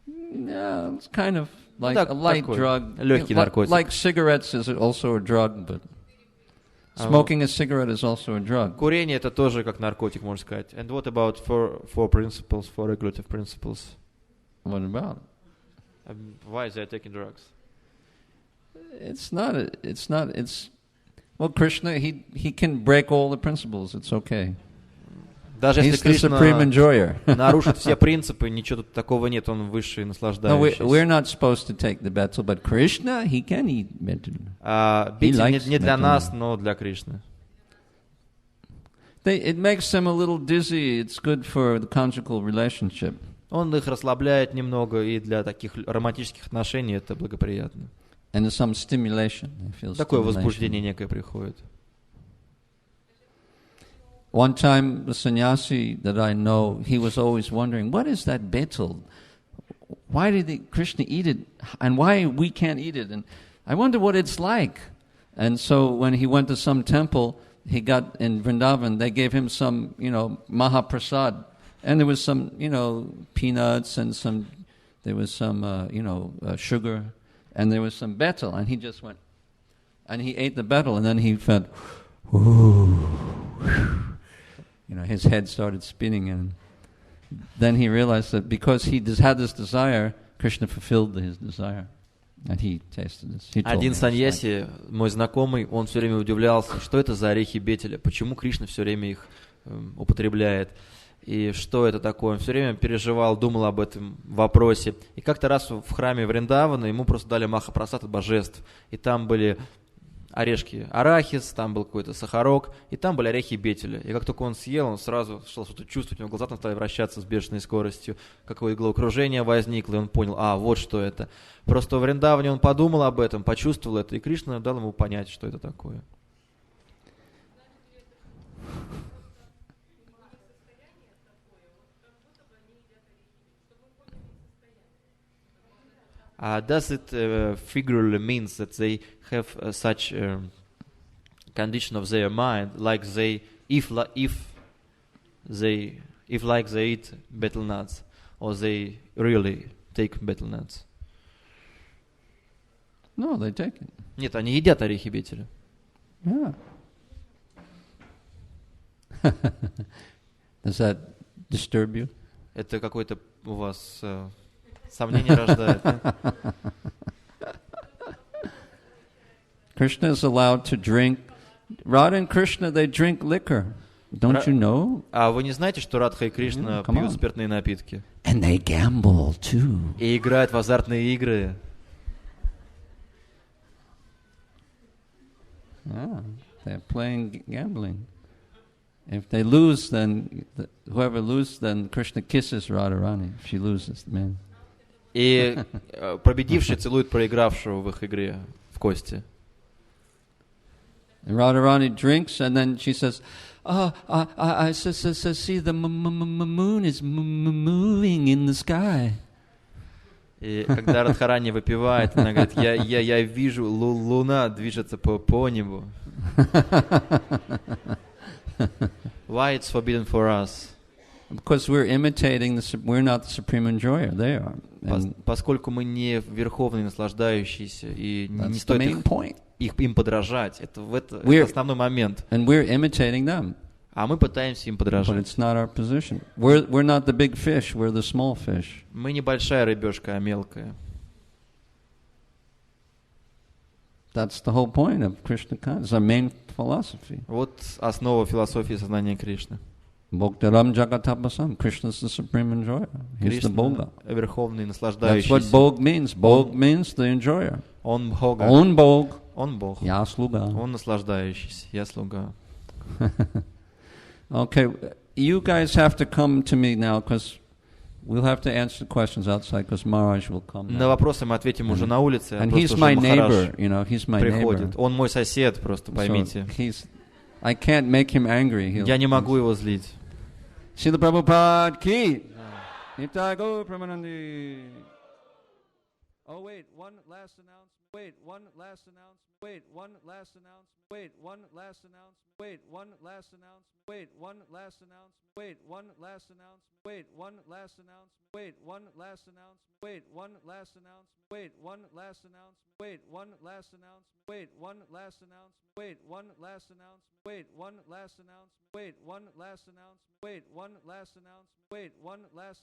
Yeah, it's kind of like a light drug. Легкий наркотик. Like cigarettes is also a drug, but smoking a cigarette is also a drug. Курение это тоже как наркотик, можно сказать. And what about four principles, four regulative principles? What about it? Why they are taking drugs? Well, Krishna, he can break all the principles. It's okay. Даже если Кришна Krishna нарушит все принципы, ничего тут такого нет, он высший, наслаждающийся. No, we're not supposed to take the betel, but Krishna, he can eat betel. Бетель не для нас, но для Кришны. It makes them a little dizzy. It's good for the conjugal relationship. Он их расслабляет немного, и для таких романтических отношений это благоприятно. And there's some stimulation. Такое возбуждение некое приходит. One time, the sannyasi that I know, he was always wondering, what is that betel? Why did Krishna eat it? And why we can't eat it? And I wonder what it's like. And so when he went to some temple, he got in Vrindavan, they gave him some, Mahaprasad. And there was some, peanuts and there was some, sugar. And there was some betel. And he just went, and he ate the betel. And then he felt, ooh, his head started spinning. then he realized that because he had this desire, Krishna fulfilled his desire. And he tasted this. He told Один me this, саньяси, мой знакомый, он все время удивлялся, что это за орехи Бетеля, почему Кришна все время их употребляет, и что это такое. Он все время переживал, думал об этом вопросе. И как-то раз в храме Вриндавана ему просто дали махапрасад от божеств, и там были орешки арахис, там был какой-то сахарок, и там были орехи Бетеля. И как только он съел, он сразу стал что-то чувствовать, у него глаза там стали вращаться с бешеной скоростью, какое-то головокружение возникло, и он понял, вот что это. Просто в Вриндаване он подумал об этом, почувствовал это, и Кришна дал ему понять, что это такое. Does it figuratively means that they have such condition of their mind, like they, if like they eat betel nuts, or they really take betel nuts? No, they take it. Нет, они едят орехи Бетеля. Yeah. Does that disturb you? Это какое-то у вас сомнение рождает, нет? Krishna is allowed to drink. Radha and Krishna, they drink liquor. Don't you know? А вы не знаете, что Радха и Кришна пьют спиртные напитки? And they gamble too. И играют в азартные игры. Yeah, they're playing gambling. If they lose, then whoever loses, then Krishna kisses Radharani. If she loses, man. И победивший целует проигравшего в их игре в кости. And Radharani drinks, and then she says, I see the moon is moving in the sky. И когда Радхарани выпивает, она говорит, я вижу, луна движется по небу. Why it's forbidden for us? Because we're imitating we're not the supreme enjoyer, they are. Поскольку мы не верховные наслаждающиеся, и не стоит им подражать. Это основной момент. And we're imitating them. А мы пытаемся им подражать. But it's not our position. We're not the big fish, we're the small fish. Мы не большая рыбешка, а мелкая. That's the whole point of Krishna consciousness, our main philosophy. Вот основа философии сознания Кришны. Bhoktaram jagatapasam. Krishna is the supreme enjoyer. He's the Bhoga. Верховный That's наслаждающийся. what Bhog means. Bhog means the enjoyer. Он Бога. Он Бог. Он Бог. Я слуга. Он наслаждающийся. Я слуга. Okay, you guys have to come to me now because we'll have to answer questions outside because Maharaj will come. На вопросы мы ответим уже на улице. And he's my neighbor, you know, he's my приходит. neighbor. Он мой сосед, просто поймите. So I can't make him angry. Я не могу его злить. Srila Prabhupada ki. Nitai Gaur Premanandi. Oh wait, one last announcement. Wait, one last announcement. Wait, one last announcement. Wait, one last announcement. Wait, one last announcement. Wait, one last announcement. Wait, one last announcement. Wait, one last announcement. Wait, one last announcement. Wait, one last announcement. Wait, one last announcement. Wait, one last announcement. Wait, one last announcement. Wait, one last announcement. Wait, one last announcement. Wait, one last announcement. Wait, one last announcement. Wait, one last